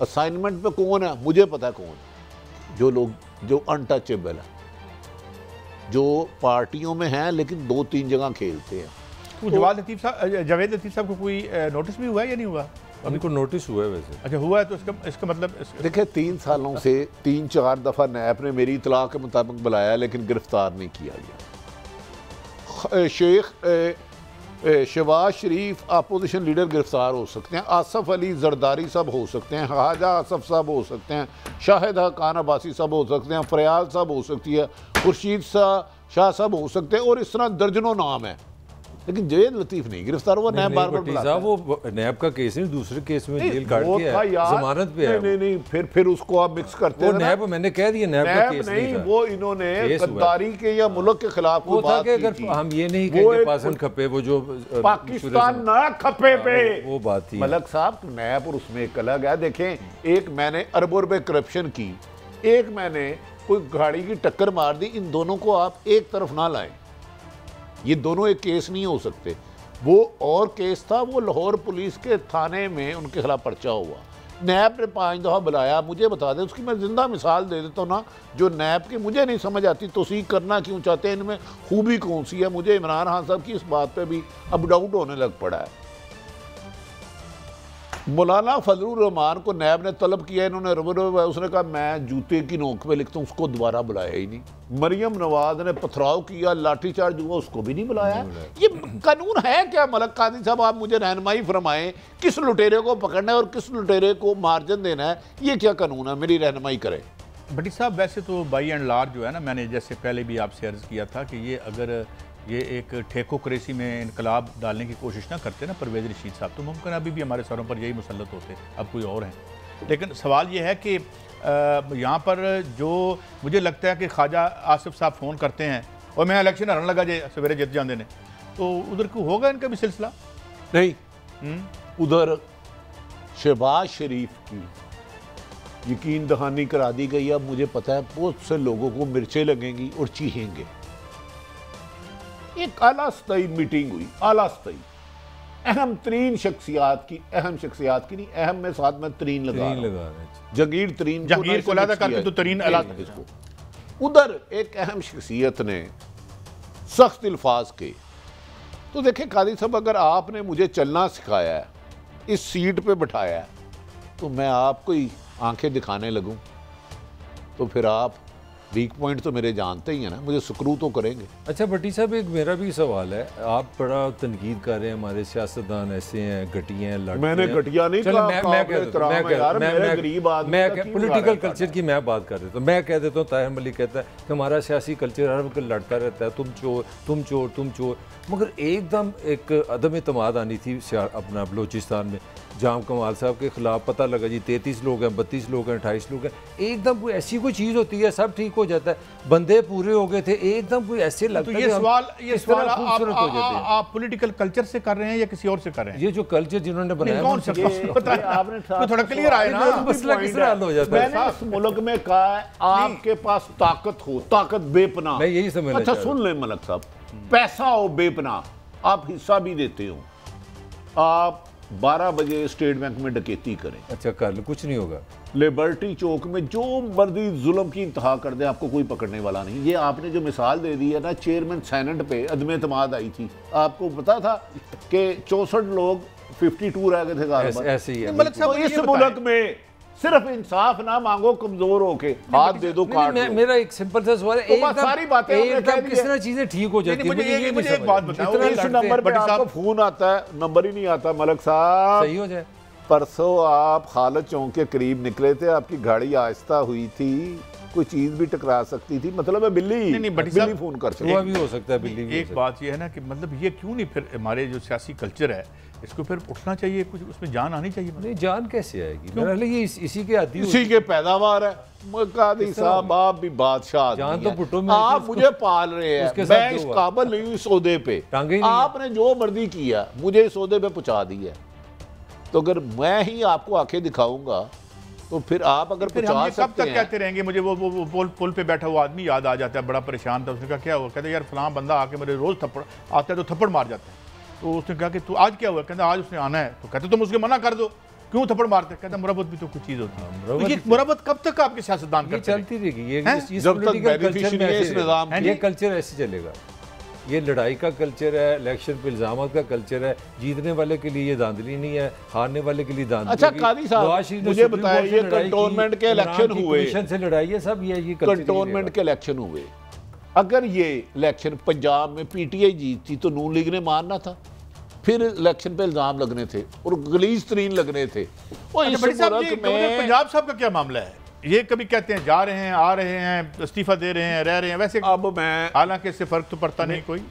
असाइनमेंट पे कौन है मुझे पता है कौन, जो लोग जो अनटचेबल है, जो पार्टियों में हैं लेकिन 2-3 जगह खेलते हैं। तो जावेद लतीफ़ साहब को कोई नोटिस भी हुआ है या नहीं हुआ? अभी को नोटिस हुआ है वैसे। अच्छा हुआ है, तो इसका मतलब देखिए 3 सालों से 3-4 दफ़ा नैब ने मेरी इतला के मुताबिक बुलाया लेकिन गिरफ्तार नहीं किया गया। शहबाज शरीफ अपोजिशन लीडर गिरफ्तार हो सकते हैं, आसफ अली जरदारी साहब हो सकते हैं, ख्वाजा आसफ साहब हो सकते हैं, शाहिद खान अब्बासी साहब हो सकते हैं, फरियाल साहब हो सकती है, खुर्शीद शाह साहब हो सकते हैं, और इस तरह दर्जनों नाम है, लेकिन जावेद लतीफ़ नहीं गिरफ्तार हुआ। नैब बार-बार बुलाता है। वो नैब का केस नहीं, दूसरे केस में जेल काट के जमानत पे है। नहीं फिर उसको आप मिक्स करते हैं। नैब मैंने कह दिया नैब का केस नहीं, वो इन्होंने गद्दारी के या मुल्क के खिलाफ वो था कि अगर हम ये नहीं कहेंगे पासन खपे, वो जो पाकिस्तान ना खपे पे वो बात थी। मलक साहब नैब और उसमें एक अलग है। देखें, एक मैंने अरबों रुपए करप्शन की, एक मैंने कोई गाड़ी की टक्कर मार दी, इन दोनों को आप एक तरफ ना लाएं, ये दोनों एक केस नहीं हो सकते। वो और केस था, वो लाहौर पुलिस के थाने में उनके खिलाफ पर्चा हुआ, नैब ने 5 दफ़ा बुलाया। मुझे बता दें, उसकी मैं जिंदा मिसाल दे देता हूँ ना, जो नैब की मुझे नहीं समझ आती तोसीक करना क्यों चाहते हैं, इनमें खूबी कौन सी है। मुझे इमरान खान साहब की इस बात पे भी अब डाउट होने लग पड़ा है। मौलाना फजलुर रहमान को नैब ने तलब किया, इन्होंने उसने कहा मैं जूते की नोक पे लिखता हूँ, उसको दोबारा बुलाया ही नहीं। मरियम नवाज ने पथराव किया, लाठीचार्ज हुआ, उसको भी नहीं बुलाया। ये कानून है क्या? मलक कादी साहब आप मुझे रहनुमाई फरमाएं, किस लुटेरे को पकड़ना है और किस लुटेरे को मार्जिन देना है, ये क्या कानून है? मेरी रहनुमाई करें। भट्टी साहब वैसे तो बाई एंड लार्ज जो है ना, मैंने जैसे पहले भी आपसे अर्ज़ किया था कि ये अगर ये एक ठेकोक्रेसी में इनकलाब डालने की कोशिश ना करते ना परवेज़ रशीद साहब, तो मुमकिन अभी भी हमारे सरों पर यही मुसल्लत होते, अब कोई और हैं। लेकिन सवाल ये है कि यहाँ पर जो मुझे लगता है कि ख्वाजा आसिफ साहब फ़ोन करते हैं और मैं इलेक्शन हरन लगा जे सवेरे जित जाते ने, तो उधर को होगा इनका भी सिलसिला? नहीं, उधर शहबाज शरीफ की यकीन दहानी करा दी गई। अब मुझे पता है बहुत से लोगों को मिर्चें लगेंगी और चीखेंगे। एक आला सतही मीटिंग हुई, आला सतही अहम तरीन शख्सियात की, अहम शख्सियात की नहीं, अहम में साथ में तरीन लगा जहांगीर तरीन, जहांगीर को अलग करके तो तरीन अलग इसको। उधर एक अहम शख्सियत ने सख्त अल्फाज के, तो देखें कादी साहब अगर आपने मुझे चलना सिखाया है, इस सीट पे बिठाया है, तो मैं आपको ही आंखें दिखाने लगूं तो फिर आप वीक पॉइंट तो मेरे जानते ही हैं ना, मुझे स्क्रू तो करेंगे। अच्छा भट्टी साहब एक मेरा भी सवाल है, आप बड़ा तनकीद कर रहे हैं हमारे सियासतदान ऐसे हैं, घटिया हैं, मैंने घटिया नहीं कहा, मैं पॉलिटिकल कल्चर की मैं बात कर देता हूँ। मैं कह देता हूँ, ताहिर मलिक कहता है कि हमारा सियासी कल्चर हर वक्त लड़ता रहता है, तुम चोर तुम चोर तुम चोर, मगर एकदम एक अदम एतमाद आनी थी अपना बलूचिस्तान में। जाम कमाल साहब के खिलाफ पता लगा जी 33 लोग हैं, 32 लोग हैं, 28 लोग हैं, एकदम कोई ऐसी कोई चीज़ होती है सब ठीक हो जाता है, बंदे पूरे हो गए थे, एकदम कोई ऐसे लगता है। तो ये सवाल आप पॉलिटिकल कल्चर से कर रहे हैं या किसी और से कर रहे हैं? ये जो कल्चर जिन्होंने बनाया आपने थोड़ा क्लियर आया ना, मसला किस तरह हल हो जाता है? मैंने इस मुल्क में कहा है आपके पास ताकत हो, ताकत बेपना, मैं यही समझ। अच्छा सुन ले मलक साहब, पैसा हो बेपना, आप हिस्सा भी देते हो, आप 12 बजे स्टेट बैंक में डकैती करें। अच्छा कर लो, कुछ नहीं होगा। लिबर्टी चौक में जो मर्जी जुल्म की इंतहा कर दे, आपको कोई पकड़ने वाला नहीं। ये आपने जो मिसाल दे दी है ना, चेयरमैन सेनेट पे अदम एतमाद आई थी, आपको पता था कि 64 लोग 52 रह गए थे। ऐसे ही है। तो इस मुल्क में सिर्फ इंसाफ ना मांगो, कमजोर होके हाथ दे दो, काट दो। मेरा एक सिंपल सा सवाल है, तो सारी बातें एकदम किस तरह चीजें ठीक हो जाती है? मुझे एक बात बताओ, इस नंबर पे आपको फोन आता है, नंबर ही नहीं आता मलक साहब, सही हो जाए। परसों आप खालद चौक के करीब निकले थे, आपकी गाड़ी आहिस्ता हुई थी, कोई चीज भी टकरा सकती थी, मतलब है बिल्ली बिल्ली फोन कर सकती भी हो सकता है, बिल्ली। एक बात ये है ना कि मतलब ये क्यों नहीं फिर हमारे जो सियासी कल्चर है इसको फिर उठना चाहिए, कुछ उसमें जान आनी चाहिए। नहीं जान कैसे आएगी? मेरा ये इसी के आदि, इसी के पैदावार है। कादी साहब आप भी बादशाह, जान तो पुट्टो में आप मुझे पाल रहे हैं, मैं इस काबिल नहीं हूँ इस सौदे पे, आपने जो मर्जी किया मुझे इस सौदे पे पहुंचा दिया, तो अगर मैं ही आपको आंखें दिखाऊंगा तो फिर आप अगर फिर हम कब तक कहते रहेंगे? मुझे वो पुल पे बैठा हुआ आदमी याद आ जाता है, बड़ा परेशान था, उसने कहा क्या हुआ? कहते यार फलां बंदा आके मेरे रोज थप्पड़ आता है तो थप्पड़ मार जाता है। तो उसने कहा कि तू आज क्या हुआ? कहता आज उसने आना है। तो कहते तुम उसके मना कर दो, क्यों थप्पड़ मारते? कहता मुरब्बत भी तो कुछ चीज होती है। ये मुरब्बत कब तक आपके सियासतदान करते चलती रहेगी? ये कल्चर ऐसे चलेगा। ये लड़ाई का कल्चर है, इलेक्शन पे इल्जाम का कल्चर है, जीतने वाले के लिए ये धांधली नहीं है, हारने वाले के लिए धांधली। अच्छा कादी साहब मुझे बताएं, ये कंटोनमेंट के इलेक्शन हुए, से लड़ाई है सब, ये कंटोनमेंट के इलेक्शन हुए, अगर ये इलेक्शन पंजाब में पीटीआई जीतती तो नून लीग ने मारना था, फिर इलेक्शन पे इल्जाम लगने थे और गलीज तरीन लगने थे। पंजाब साहब का क्या मामला है? ये कभी कहते हैं जा रहे हैं, आ रहे हैं, इस्तीफा दे रहे हैं, रह रहे हैं, वैसे अब मैं हालांकि इससे फर्क तो पड़ता नहीं कोई।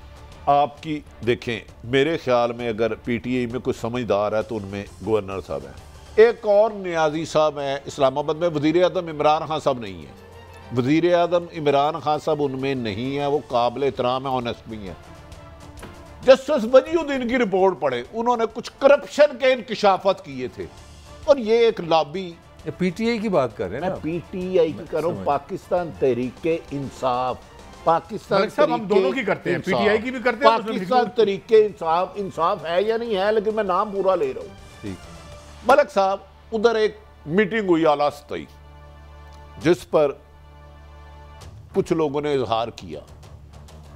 आपकी देखें, मेरे ख्याल में अगर पीटीआई में कोई समझदार है तो उनमें गवर्नर साहब हैं, एक और नियाजी साहब हैं इस्लामाबाद में, वज़ीर आज़म इमरान खान साहब नहीं है, वज़ीर आज़म इमरान खान साहब उनमें नहीं है, वो काबिल एहतराम है, ऑनेस्ट भी हैं। जस्टिस वजीउद्दीन की रिपोर्ट पढ़े, उन्होंने कुछ करप्शन के इंकशाफात किए थे, और ये एक लॉबी, पीटीआई की बात कर रहे हैं ना, पीटीआई की करो, पाकिस्तान तहरीके इंसाफ, पाकिस्तान हम दोनों की करते हैं, पीटीआई की भी करते हैं, पाकिस्तान तहरीके इंसाफ है या नहीं है, लेकिन मैं नाम पूरा ले रहा हूँ। मलक साहब उधर एक मीटिंग हुई आला सतही, जिस पर कुछ लोगों ने इजहार किया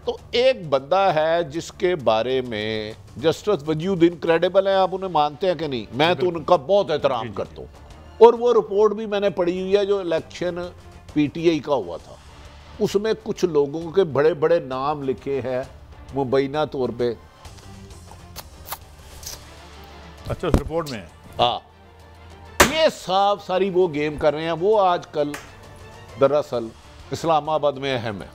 तो एक बंदा है जिसके बारे में जस्टिस वजीउद्दीन क्रेडिबल है, आप उन्हें मानते हैं कि नहीं? मैं तो उनका बहुत एहतराम करता हूँ, और वो रिपोर्ट भी मैंने पढ़ी हुई है जो इलेक्शन पीटीआई का हुआ था, उसमें कुछ लोगों के बड़े बड़े नाम लिखे हैं मुबैना तौर पे। अच्छा, उस रिपोर्ट में हाँ, ये सारी वो गेम कर रहे हैं। वो आजकल दरअसल इस्लामाबाद में अहम है।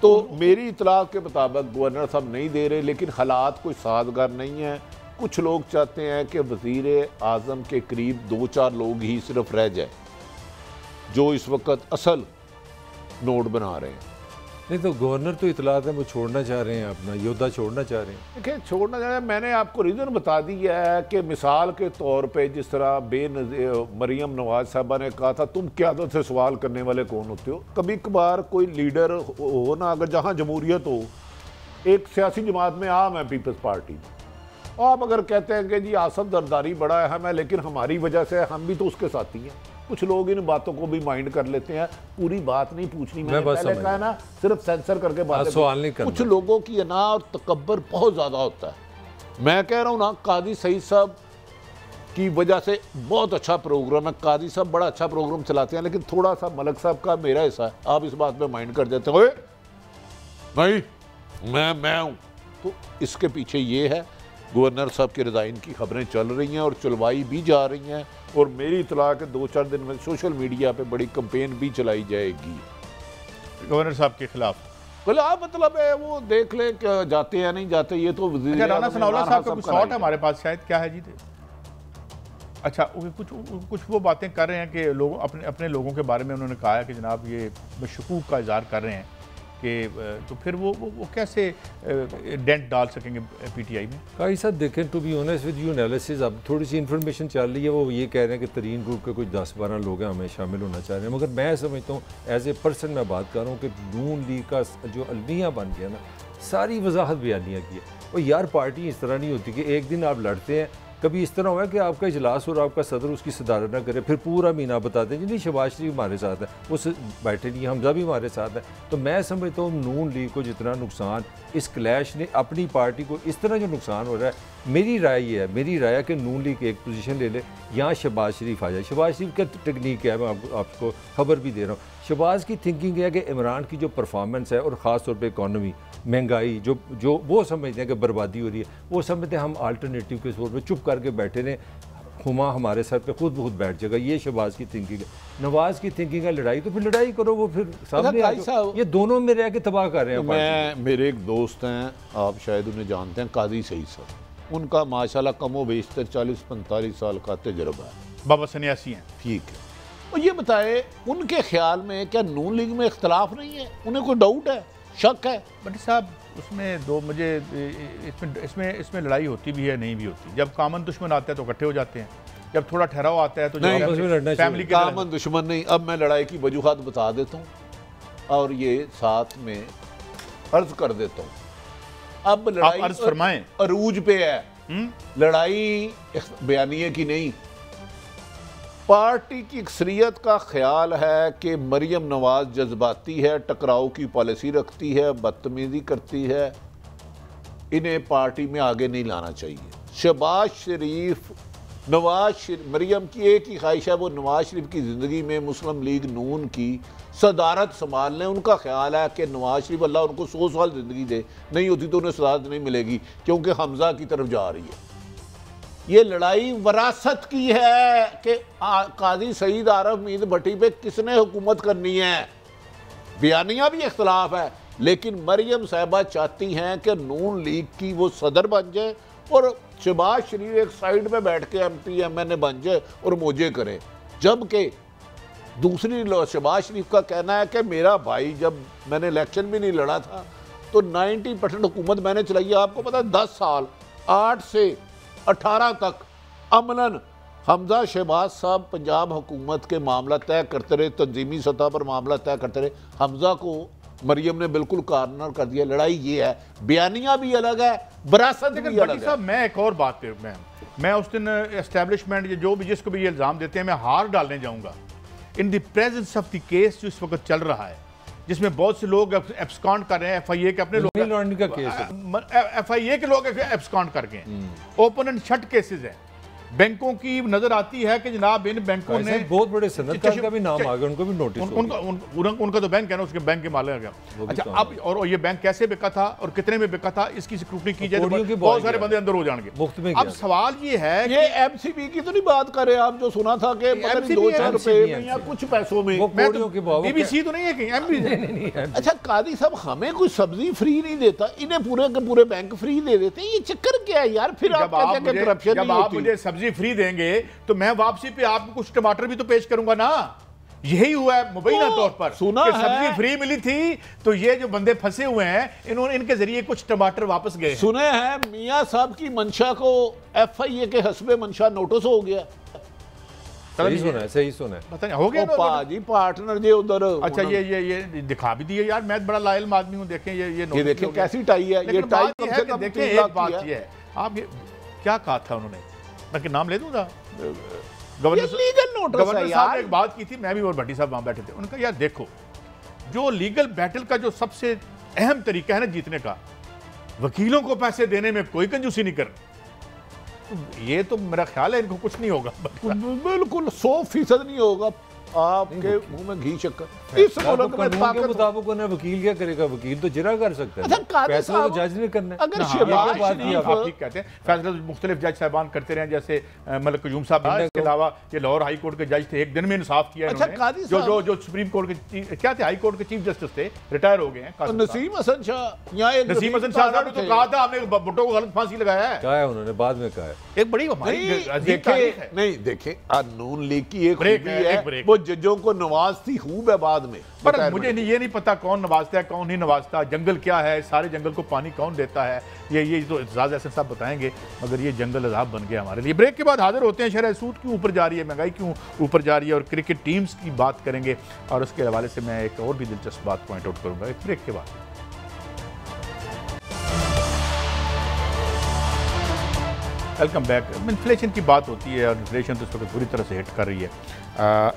तो मेरी इतला के मुताबिक गवर्नर साहब नहीं दे रहे, लेकिन हालात कोई साजगार नहीं है। कुछ लोग चाहते हैं कि वज़ीर आज़म के करीब 2-4 लोग ही सिर्फ रह जाए जो इस वक्त असल नोट बना रहे हैं। नहीं तो गवर्नर तो इतलात है वो छोड़ना चाह रहे हैं, अपना योद्धा छोड़ना चाह रहे हैं। देखिए, छोड़ना चाह रहे हैं, मैंने आपको रीज़न बता दिया है कि मिसाल के तौर पे जिस तरह मरियम नवाज साहबा ने कहा था तुम क़यादत से सवाल करने वाले कौन होते हो। कभी कभार कोई लीडर हो ना, अगर जहाँ जमहूरियत हो, एक सियासी जमात में आम है पीपल्स पार्टी, आप अगर कहते हैं कि जी आसफ जरदारी बड़ा अहम है लेकिन हमारी वजह से हम भी तो उसके साथी हैं, कुछ लोग इन बातों को भी माइंड कर लेते हैं। पूरी बात नहीं पूछनी, मैंने पहले कहा ना, सिर्फ सेंसर करके बात सवाल नहीं करना। कुछ लोगों की अना और तकब्बर बहुत ज़्यादा होता है। मैं कह रहा हूँ ना, कादी सईद साहब की वजह से बहुत अच्छा प्रोग्राम है, कादी साहब बड़ा अच्छा प्रोग्राम चलाते हैं, लेकिन थोड़ा सा मलक साहब का मेरा हिस्सा है, आप इस बात पे माइंड कर देते हो भाई मैं हूँ। तो इसके पीछे ये है, गवर्नर साहब के रिज़ाइन की खबरें चल रही हैं और चलवाई भी जा रही हैं, और मेरी इतला के 2-4 दिन में सोशल मीडिया पे बड़ी कैंपेन भी चलाई जाएगी गवर्नर साहब के खिलाफ। मतलब है वो देख लें कि जाते या नहीं जाते, ये तो राना सनाउल्लाह साहब का कुछ शॉट है हमारे पास शायद, क्या है जी? अच्छा, कुछ वो बातें कर रहे हैं कि लोग अपने लोगों के बारे में उन्होंने कहा है कि जनाब ये शकूक का इज़हार कर रहे हैं कि तो फिर वो कैसे डेंट डाल सकेंगे पीटीआई में? काई साहब देखें, to be honest with you analysis, अब थोड़ी सी इन्फॉर्मेशन चल रही है, वो ये कह रहे हैं कि तरीन ग्रुप के कुछ 10-12 लोग हैं हमें शामिल होना चाह रहे हैं, मगर मैं समझता हूँ एज ए पर्सन मैं बात कर रहा हूँ कि नून लीग का जो अलमिया बन गया ना, सारी वजाहत बयानिया की है। और यार पार्टी इस तरह नहीं होती कि एक दिन आप लड़ते हैं, कभी इस तरह हुआ है कि आपका इजलास और आपका सदर उसकी सदारत ना करे, फिर पूरा महीना बताते हैं जी नहीं शहबाज शरीफ हमारे साथ है, उस बैठे नहीं, हमजा भी हमारे साथ है। तो मैं समझता हूँ नून लीग को जितना नुकसान इस क्लैश ने, अपनी पार्टी को इस तरह जो नुकसान हो रहा है, मेरी राय ये है, मेरी राय है कि नून लीग एक पोजीशन ले ले, यहाँ शहबाज शरीफ आ जाए। शहबाज शरीफ का टेक्निक है, मैं आपको खबर भी दे रहा हूँ। शहबाज की थिंकिंग है कि इमरान की जो परफॉर्मेंस है और ख़ास तौर पे इकॉनमी, महंगाई जो वो समझते हैं कि बर्बादी हो रही है, वो समझते हैं हम अल्टरनेटिव के तौर पे चुप करके बैठे रहें, हुमा हमारे सर पे खुद बहुत बैठ जाएगा। ये शहबाज की थिंकिंग है। नवाज की थिंकिंग है लड़ाई, तो फिर लड़ाई करो, वो फिर सामने ये दोनों में रह के तबाह कर रहे हैं। मेरे एक दोस्त हैं, आप शायद उन्हें जानते हैं, कादी सईद साहब, उनका माशाल्लाह कमो बेशतर 40-45 साल का तजुर्बा है, बाबा सन्यासी हैं। ठीक है, और ये बताए उनके ख्याल में क्या नून लीग में इख्तलाफ नहीं है? उन्हें कोई डाउट है, शक है? बट साहब उसमें दो मुझे इसमें लड़ाई होती भी है, नहीं भी होती। जब कामन दुश्मन आता है तो इकट्ठे हो जाते हैं, जब थोड़ा ठहराव आता है तो फैमिली के कामन दुश्मन नहीं। अब मैं लड़ाई की वजूहात बता देता हूँ और ये साथ में अर्ज कर देता हूँ। अब लड़ाई अर्ज फरमाएं, अरूज पे है लड़ाई, बयानिए की नहीं। पार्टी की अक्सरियत का ख्याल है कि मरियम नवाज जज्बाती है, टकराव की पॉलिसी रखती है, बदतमीजी करती है, इन्हें पार्टी में आगे नहीं लाना चाहिए। शहबाज शरीफ, मरियम की एक ही ख्वाहिश है, वो नवाज शरीफ की ज़िंदगी में मुस्लिम लीग नून की सदारत संभाल लें। उनका ख्याल है कि नवाज शरीफ अल्लाह उनको 100 साल ज़िंदगी दे, नहीं होती तो उन्हें सदारत नहीं मिलेगी, क्योंकि हमजा की तरफ जा रही है। ये लड़ाई वरासत की है कि काजी सईद आरफ मीर भट्टी पे किसने हुकूमत करनी है। बयानिया भी इख्तलाफ है, लेकिन मरियम साहबा चाहती हैं कि नून लीग की वो सदर बन जाए और शहबाज शरीफ एक साइड पे बैठ के MPMN बन जाए और मौजे करे। जबकि दूसरी शहबाज शरीफ का कहना है कि मेरा भाई, जब मैंने इलेक्शन भी नहीं लड़ा था तो 90% हुकूमत मैंने चलाई है। आपको पता है 10 साल 8 से 18 तक अमलन हमजा शहबाज साहब पंजाब हुकूमत के मामला तय करते रहे, तंजीमी सतह पर मामला तय करते रहे। हमजा को मरियम ने बिल्कुल कार्नर कर दिया। लड़ाई ये है, बयानिया भी अलग है, विरासत भी अलग है। मैं एक और बात पे मैं उस दिन एस्टेब्लिशमेंट जो भी जिसको भी ये इल्ज़ाम देते हैं, मैं हार डालने जाऊंगा in the presence of the case जो इस वक्त चल रहा है, जिसमें बहुत से लोग एब्सकॉन्ड कर रहे हैं, FIA के अपने लोग, लॉन्ड्रिंग का केस है, FIA के लोग एब्सकॉन्ड कर गए हैं, ओपन एंड शट केसेस हैं। बैंकों की नजर आती है कि जनाब इन बैंकों ने बहुत बड़े सनदकार का भी नाम आ गया, उनको भी नोटिस उनका तो बैंक है ना, उसके बैंक के मालिक आ गया। अच्छा, अब और ये बैंक कैसे बिका था और कितने में बिका था, इसकी स्क्रूटनी की जाए तो बहुत सारे बंदे अंदर हो जाएंगे मुफ्त में। अब सवाल ये है, ये MCB की तो नहीं बात कर रहे आप, जो सुना था कि 2-4 रुपए में या कुछ पैसों में, BBC तो नहीं है कहीं, MB। अच्छा कादी साहब, हमें कोई सब्जी फ्री नहीं देता, इन्हें पूरे के पूरे बैंक फ्री दे देते हैं, ये चक्कर क्या है यार? फिर आप कहते हैं कि करप्शन नहीं होती। मुझे सब्जी फ्री देंगे तो मैं वापसी पे आपको कुछ टमाटर भी तो पेश करूंगा ना। यही हुआ है मुबैना तौर पर, सुना कि सब्जी फ्री मिली थी तो ये जो बंदे फंसे हुए हैं इन्होंने इनके जरिए कुछ टमाटर वापस गए। सुने हैं मियां साहब की मंशा को FIA के हस्बे मंशा नोटिस हो गया। सही सुना है पता नहीं हो गया पाजी पार्टनर जी उधर। अच्छा ये दिखा भी दिए यार, मैं बड़ा लायल आदमी हूँ। देखें ये देखें कैसी टाई है, ये टाई कम से कम देखें। एक बात ये है, आप ये क्या कहा था उन्होंने, मैं नाम ले दूंगा, गवर्नर साहब ने एक बात की थी, मैं भी और भट्टी साहब वहां बैठे थे, उनका यार देखो जो लीगल बैटल का जो सबसे अहम तरीका है ना जीतने का, वकीलों को पैसे देने में कोई कंजूसी नहीं कर, ये तो मेरा ख्याल है इनको कुछ नहीं होगा। बिल्कुल 100% नहीं होगा। आपके मुंह में घी शक्कर। इस मुल्क में कानून के मुताबिक उन्हें वकील क्या करेगा? वकील तो जिरा कर सकता है, फैसला तो जज ने करना है। अगर शहबाज शरीफ आप ठीक कहते हैं, फैसला मुख्तलिफ जज साहबान करते रहे, जैसे मलिक क़यूम साहब, इसके अलावा ये लाहौर हाई कोर्ट के जज थे, एक दिन में इंसाफ किया इन्होंने। जो सुप्रीम कोर्ट के क्या थे, हाई कोर्ट के चीफ जस्टिस थे, रिटायर हो गए हैं, नसीम हसन शाह। नसीम हसन शाह साहब ने तो कहा था हमने भुट्टो को गलत फांसी लगाया है, कहा है उन्होंने, बाद में कहा है। एक बड़ी नहीं देखे नून लीग की एक खूबी है, वो जजों को नवाजती खूब है बाद में। पर मुझे ये नहीं पता कौन नवाजता है कौन नहीं नवाजता, जंगल क्या है, सारे जंगल को पानी कौन देता है, ये तो एजाज अहसन साहब बताएंगे, मगर ये जंगल अजाब बन गया हमारे लिए। ब्रेक के बाद हाजिर होते हैं, शरह सूद क्यों ऊपर जा रही है, महंगाई क्यों ऊपर जा रही है, और क्रिकेट टीम्स की बात करेंगे, और उसके हवाले से मैं एक और भी दिलचस्प बात पॉइंट आउट करूंगा एक ब्रेक के बाद। Welcome back. इन्फ्लेशन की बात होती है और इन्फ्लेशन तो इस वक्त बुरी तरह से हिट कर रही है।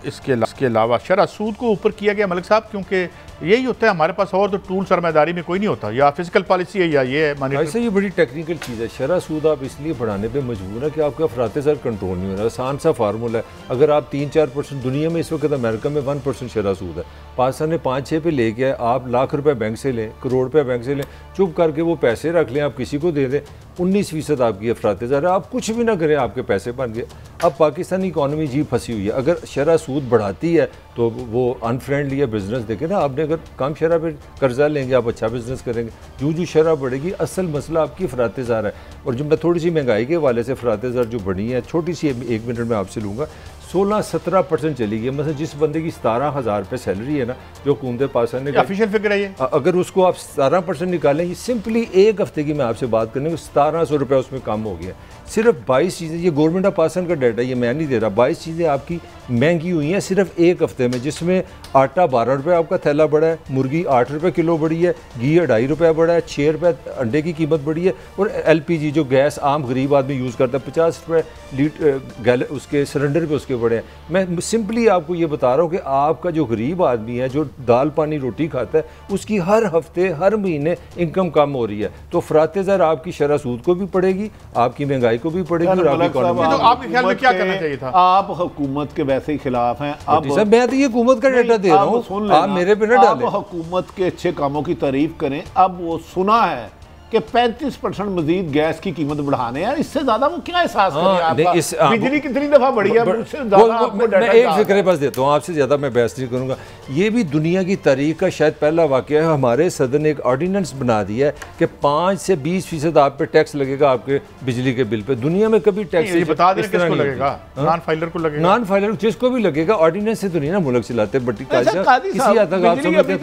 इसके अलावा शरह सूद को ऊपर किया गया मलिक साहब, क्योंकि यही होता है हमारे पास, और तो टूल सरमादारी में कोई नहीं होता, या फिजिकल पॉलिसी है या ये है। ऐसे ये बड़ी टेक्निकल चीज़ है। शरह सूद आप इसलिए बढ़ाने पे मजबूर है कि आपका अफरात ज़र कंट्रोल नहीं हो रहा। आसान सा फार्मूला है, अगर आप 3-4% दुनिया में इस वक्त अमेरिका में 1% शरह सूद है, पाकिस्तान ने 5-6 पे ले गया। आप लाख रुपए बैंक से लें, करोड़ रुपये बैंक से लें, चुप करके वो पैसे रख लें, आप किसी को दे दें, 19% आपकी अफरात ज़र है, आप कुछ भी ना करें, आपके पैसे बन गए। अब पाकिस्तानी इकॉनमी जी फंसी हुई है, अगर शरह सूद बढ़ाती है तो वो अनफ्रेंडली है बिजनेस। देखें ना, आपने अगर कम शरह पे कर्जा लेंगे आप अच्छा बिजनेस करेंगे, जो शरह बढ़ेगी, असल मसला आपकी अफरात ज़र है। और जो मैं थोड़ी सी महंगाई के हवाले से अफरात ज़र जो बढ़ी है, छोटी सी 1 मिनट में आपसे लूँगा, 16-17% चली गई। मतलब जिस बंदे की 17,000 रुपये सैलरी है ना, जो हुकूमत पाकिस्तान ने ऑफिशियल फिगर है ये, अगर उसको आप 17% निकालें, ये सिंपली एक हफ्ते की मैं आपसे बात करने में 1700 रुपये उसमें कम हो गया। सिर्फ 22 चीज़ें, ये गवर्नमेंट ऑफ पाकिस्तान का डाटा, ये मैं नहीं दे रहा, 22 चीज़ें आपकी महंगी हुई हैं सिर्फ एक हफ्ते में, जिसमें आटा 12 रुपये आपका थैला बढ़ा है, मुर्गी 8 रुपये किलो बढ़ी है, घी 2.5 रुपये बढ़ा है, 6 रुपये अंडे की कीमत बढ़ी है, और LPG जो गैस आम गरीब आदमी यूज़ करता है 50 रुपये उसके सिलेंडर पे उसके बढ़े हैं। मैं सिंपली आपको ये बता रहा हूँ कि आपका जो गरीब आदमी है, जो दाल पानी रोटी खाता है, उसकी हर हफ्ते हर महीने इनकम कम हो रही है। तो अफरात ज़र आपकी शरह सूद को भी पड़ेगी, आपकी महंगाई को भी पड़ेगी, और आपकी इकॉनमी। तो आपके ख्याल में क्या करना चाहिए था? आप हुकूमत के वैसे ही खिलाफ हैं। अब मैं तो ये हुकूमत का डाटा दे रहा हूँ, आप मेरे पे न डालें। आप हुकूमत के अच्छे कामों की तारीफ करें। अब वो सुना है कि 35% मजीद गैस की कीमत बढ़ाने, यार इससे ज्यादा वो क्या एहसास करें आपका? बिजली कितनी दफा बढ़ी है, मुझसे ज्यादा आपको डाटा। मैं एक फिक्रे बस देता हूँ, आपसे ज्यादा मैं बहस नहीं करूंगा। ये भी दुनिया की तारीख का शायद पहला वाकया है, हमारे सदर ने एक ऑर्डिनेंस बना दिया है कि 5 से 20% आप पे टैक्स लगेगा, आपके बिजली के बिल पे। दुनिया में कभी टैक्स बता दें किसको लगेगा? नॉन फाइलर को लगेगा, नॉन फाइलर जिसको भी लगेगा। ऑर्डिनेंस से दुनिया ना मुल्क चलाते, बट किसी हद तक आप समझते हैं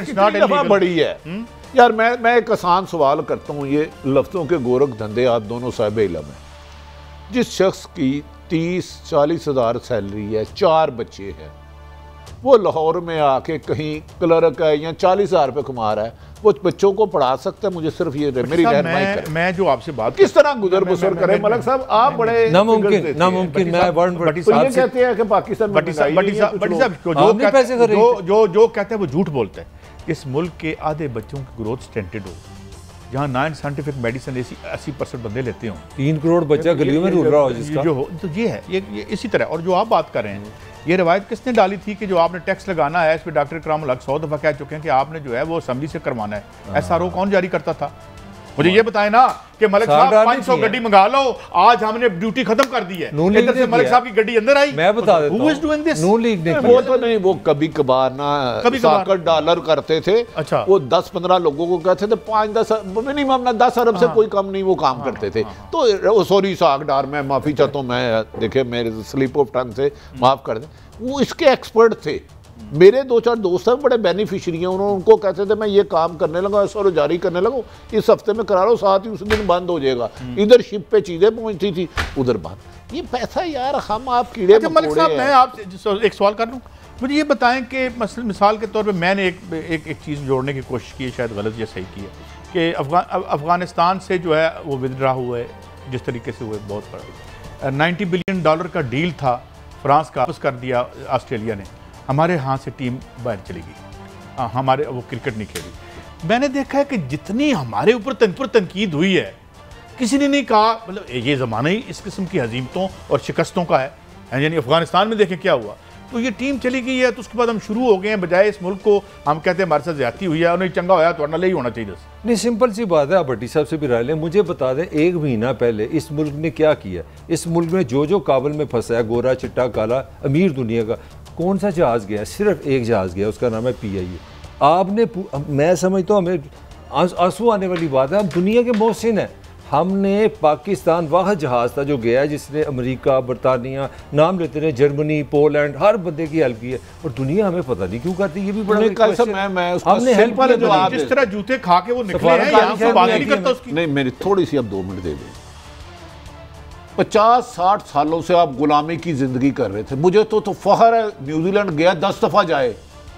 इकोनॉमी बड़ी है। यार मैं एक आसान सवाल करता हूँ, ये लफ्ज़ों के गोरख धंधे आप दोनों साहिब इल्म हैं। जिस शख्स की 30-40 हज़ार सैलरी है, 4 बच्चे हैं, वो लाहौर में आके कहीं क्लर्क है या 40,000 रुपये कमा रहा है, वो बच्चों को पढ़ा सकता है? मुझे सिर्फ ये मेरी रहनुमाई करें। मैं जो आपसे बात किस तरह गुजर बसर करें मलिक साहब, आप बड़े नामुमकिन। मैं कहते हैं कि पाकिस्तान जो कहते हैं वो झूठ बोलते हैं। इस मुल्क के आधे बच्चों की ग्रोथ स्टेंटेड हो, जहाँ नॉन साइंटिफिक मेडिसिन 80% बंदे लेते हों, 3 करोड़ बच्चा गलियों में रुल रहा हो जिसका जो हो, तो ये है ये इसी तरह। और जो आप बात कर रहे हैं, ये रवायत किसने डाली थी कि जो आपने टैक्स लगाना है, इस पर डॉक्टर इकरामुल हक 100 दफ़ा कह चुके हैं कि आपने जो है वो असेंबली से करवाना है। SRO कौन जारी करता था? मुझे ये बताएं ना कि मलिक साहब 500 गड्डी मंगा लो, आज हमने ड्यूटी खत्म कर दी है, इधर से मलिक साहब की गड्डी अंदर आई। मैं बता देता हूं, नून लीग ने वो तो नहीं, वो कभी कभार ना साकर डॉलर करते थे। अच्छा, वो 10-15 लोगों को कहते थे 5-10 मिनिमम ना 10 अरब से कोई कम नहीं वो काम करते थे। तो सॉरी साग डार, मैं माफी चाहता हूँ, मैं देखे मेरे स्लिप ऑफ टंग से माफ कर दें। वो इसके एक्सपर्ट थे। मेरे 2-4 दोस्त हैं बड़े बेनिफिशियरी हैं, उन्होंने उनको कहते थे मैं ये काम करने लगा, SRO जारी करने लगा, इस हफ्ते में करा लो, साथ ही उस दिन बंद हो जाएगा। इधर शिप पे चीजें पहुंचती थी, उधर बंद। ये पैसा यार हम आप कीड़े मलिक साहब, मैं आपसे एक सवाल कर लूँ, मुझे ये बताएं कि मिसाल के तौर पे मैंने एक चीज़ जोड़ने की कोशिश की है, शायद गलत या सही की है, कि अफगानिस्तान से जो है वो विदड्रा हुआ है, जिस तरीके से हुए बहुत बड़ा $90 बिलियन का डील था, फ्रांस का वापस कर दिया ऑस्ट्रेलिया ने, हमारे यहाँ से टीम बाहर चली गई, हमारे वो क्रिकेट नहीं खेली। मैंने देखा है कि जितनी हमारे ऊपर तनकीद हुई है, किसी ने नहीं कहा, मतलब ये ज़माना ही इस किस्म की हजीमतों और शिकस्तों का है। यानी अफगानिस्तान में देखें क्या हुआ, तो ये टीम चली गई है, तो उसके बाद हम शुरू हो गए हैं, बजाय इस मुल्क को हम कहते हैं हमारे साथ ज्यादती हुई है, उन्हें चंगा होया तो नहीं होना चाहिए। नहीं, सिंपल सी बात है, आप भट्टी साहब से भी राय लें। मुझे बता दें, 1 महीना पहले इस मुल्क ने क्या किया? इस मुल्क में जो काबुल में फंसा है, गोरा चिट्टा काला अमीर दुनिया का, कौन सा जहाज़ गया? सिर्फ एक जहाज़ गया, उसका नाम है PIA। आपने, मैं समझता हूँ, हमें आंसू आने वाली बात है, हम दुनिया के मोहसिन हैं। हमने पाकिस्तान वाह जहाज़ था जो गया, जिसने अमेरिका, बरतानिया, नाम लेते रहे, जर्मनी, पोलैंड, हर बंदे की हेल्प की है, और दुनिया हमें पता नहीं क्यों करती। ये भी बड़ा हमने हेल्प किया, जिस तरह जूते खा के वो निकले हैं, यहाँ से बात नहीं करता उसकी। नहीं, मेरी थोड़ी सी अब 2 मिनट दे दें। 50-60 सालों से आप गुलामी की जिंदगी कर रहे थे। मुझे तो फख्र है, न्यूजीलैंड गया 10 दफा जाए,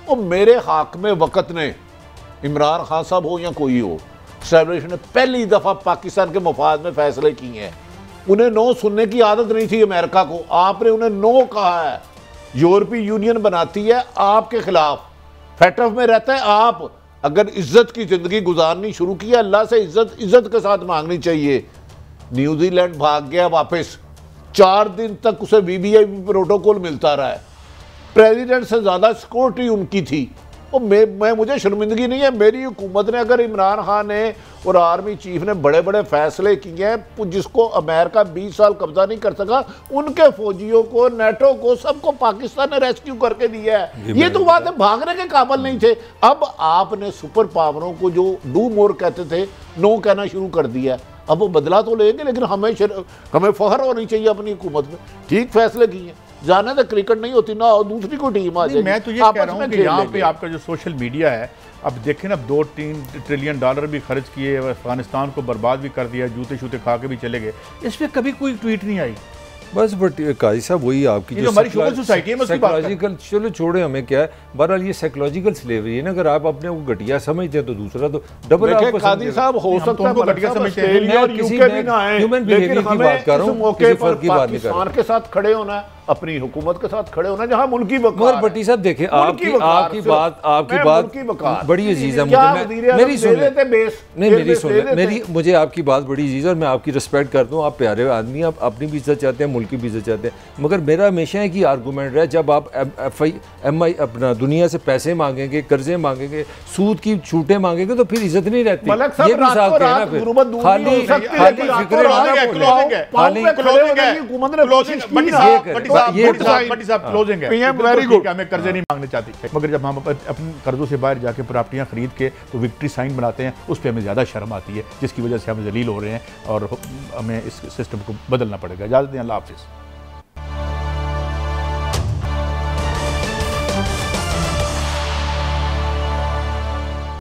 और मेरे हाक में वक़्त ने, इमरान खान साहब हो या कोई हो, एस्टैब्लिशमेंट ने पहली दफा पाकिस्तान के मफाद में फैसले किए हैं। उन्हें नो सुनने की आदत नहीं थी अमेरिका को, आपने उन्हें नो कहा है। यूरोपीय यूनियन बनाती है आपके खिलाफ, फेटफ में रहता है आप। अगर इज्जत की जिंदगी गुजारनी शुरू की, अल्लाह से इज्जत के साथ मांगनी चाहिए। न्यूजीलैंड भाग गया वापस, 4 दिन तक उसे VVIP प्रोटोकॉल मिलता रहा है, प्रेसिडेंट से ज्यादा सिक्योरिटी उनकी थी। और मुझे शर्मिंदगी नहीं है, मेरी हुकूमत ने, अगर इमरान खान ने और आर्मी चीफ ने बड़े बड़े फैसले किए हैं, जिसको अमेरिका 20 साल कब्जा नहीं कर सका, उनके फौजियों को, नेटो को, सबको पाकिस्तान ने रेस्क्यू करके दिया है। ये तो बात है, भागने के काबिल नहीं थे। अब आपने सुपर पावरों को जो डू मोर कहते थे, नो कहना शुरू कर दिया। अब वो बदला तो लेंगे, लेकिन हमें फख्र होनी चाहिए अपनी हुकूमत में। ठीक फैसले किए हैं, जाने तो क्रिकेट नहीं होती ना, और दूसरी कोई टीम आ जाएगी। मैं तो ये कह रहा हूँ कि यहाँ पे आपका जो सोशल मीडिया है, अब देखें ना, $2-3 ट्रिलियन भी खर्च किए, अफगानिस्तान को बर्बाद भी कर दिया, जूते शूते खा के भी चले गए, इस पर कभी कोई ट्वीट नहीं आई। बस बट काजी साहब, वही आपकी जो हमारी सोसाइटी है, साइकोलॉजिकल, चलो छोड़े, हमें क्या है, बहरहाल ये साइकोलॉजिकल स्लेवरी है ना। अगर आप अपने को घटिया समझते हैं तो दूसरा तो डबल आपको कादी साहब हो सकता है घटिया समझते हैं, ह्यूमन बिहेवियर की बात कर रहा हूं, किसी फर्क की बात नहीं कर रहा। पाकिस्तान के साथ खड़े होना है, अपनी हुकूमत के साथ खड़े होना, जहां मुल्की वकार। भट्टी साहब देखें, आपकी बात बड़ी अजीज है मुझे, मेरी सुन, मुझे आपकी बात बड़ी अजीज है और मैं आपकी रिस्पेक्ट करता हूँ। आप प्यारे आदमी, आप अपनी भी इज्जत चाहते हैं, मुल्क की भी इज्जत चाहते हैं, मगर मेरा हमेशा है कि आर्गूमेंट रहा, जब आप MI अपना दुनिया से पैसे मांगेंगे, कर्जे मांगेंगे, सूद की छूटें मांगेंगे, तो फिर इज्जत नहीं रहती। ये भी साथ कहना, फिर खाली हमें कर्जे नहीं मांगने चाहती, मगर जब हम अपने कर्जों से बाहर जाके प्रॉपर्टियां खरीद के तो विक्ट्री साइन बनाते हैं, उस पर हमें ज़्यादा शर्म आती है, जिसकी वजह से हम जलील हो रहे हैं और हमें इस सिस्टम को बदलना पड़ेगा। इजाज़त दें, अल्लाह हाफ़िज़।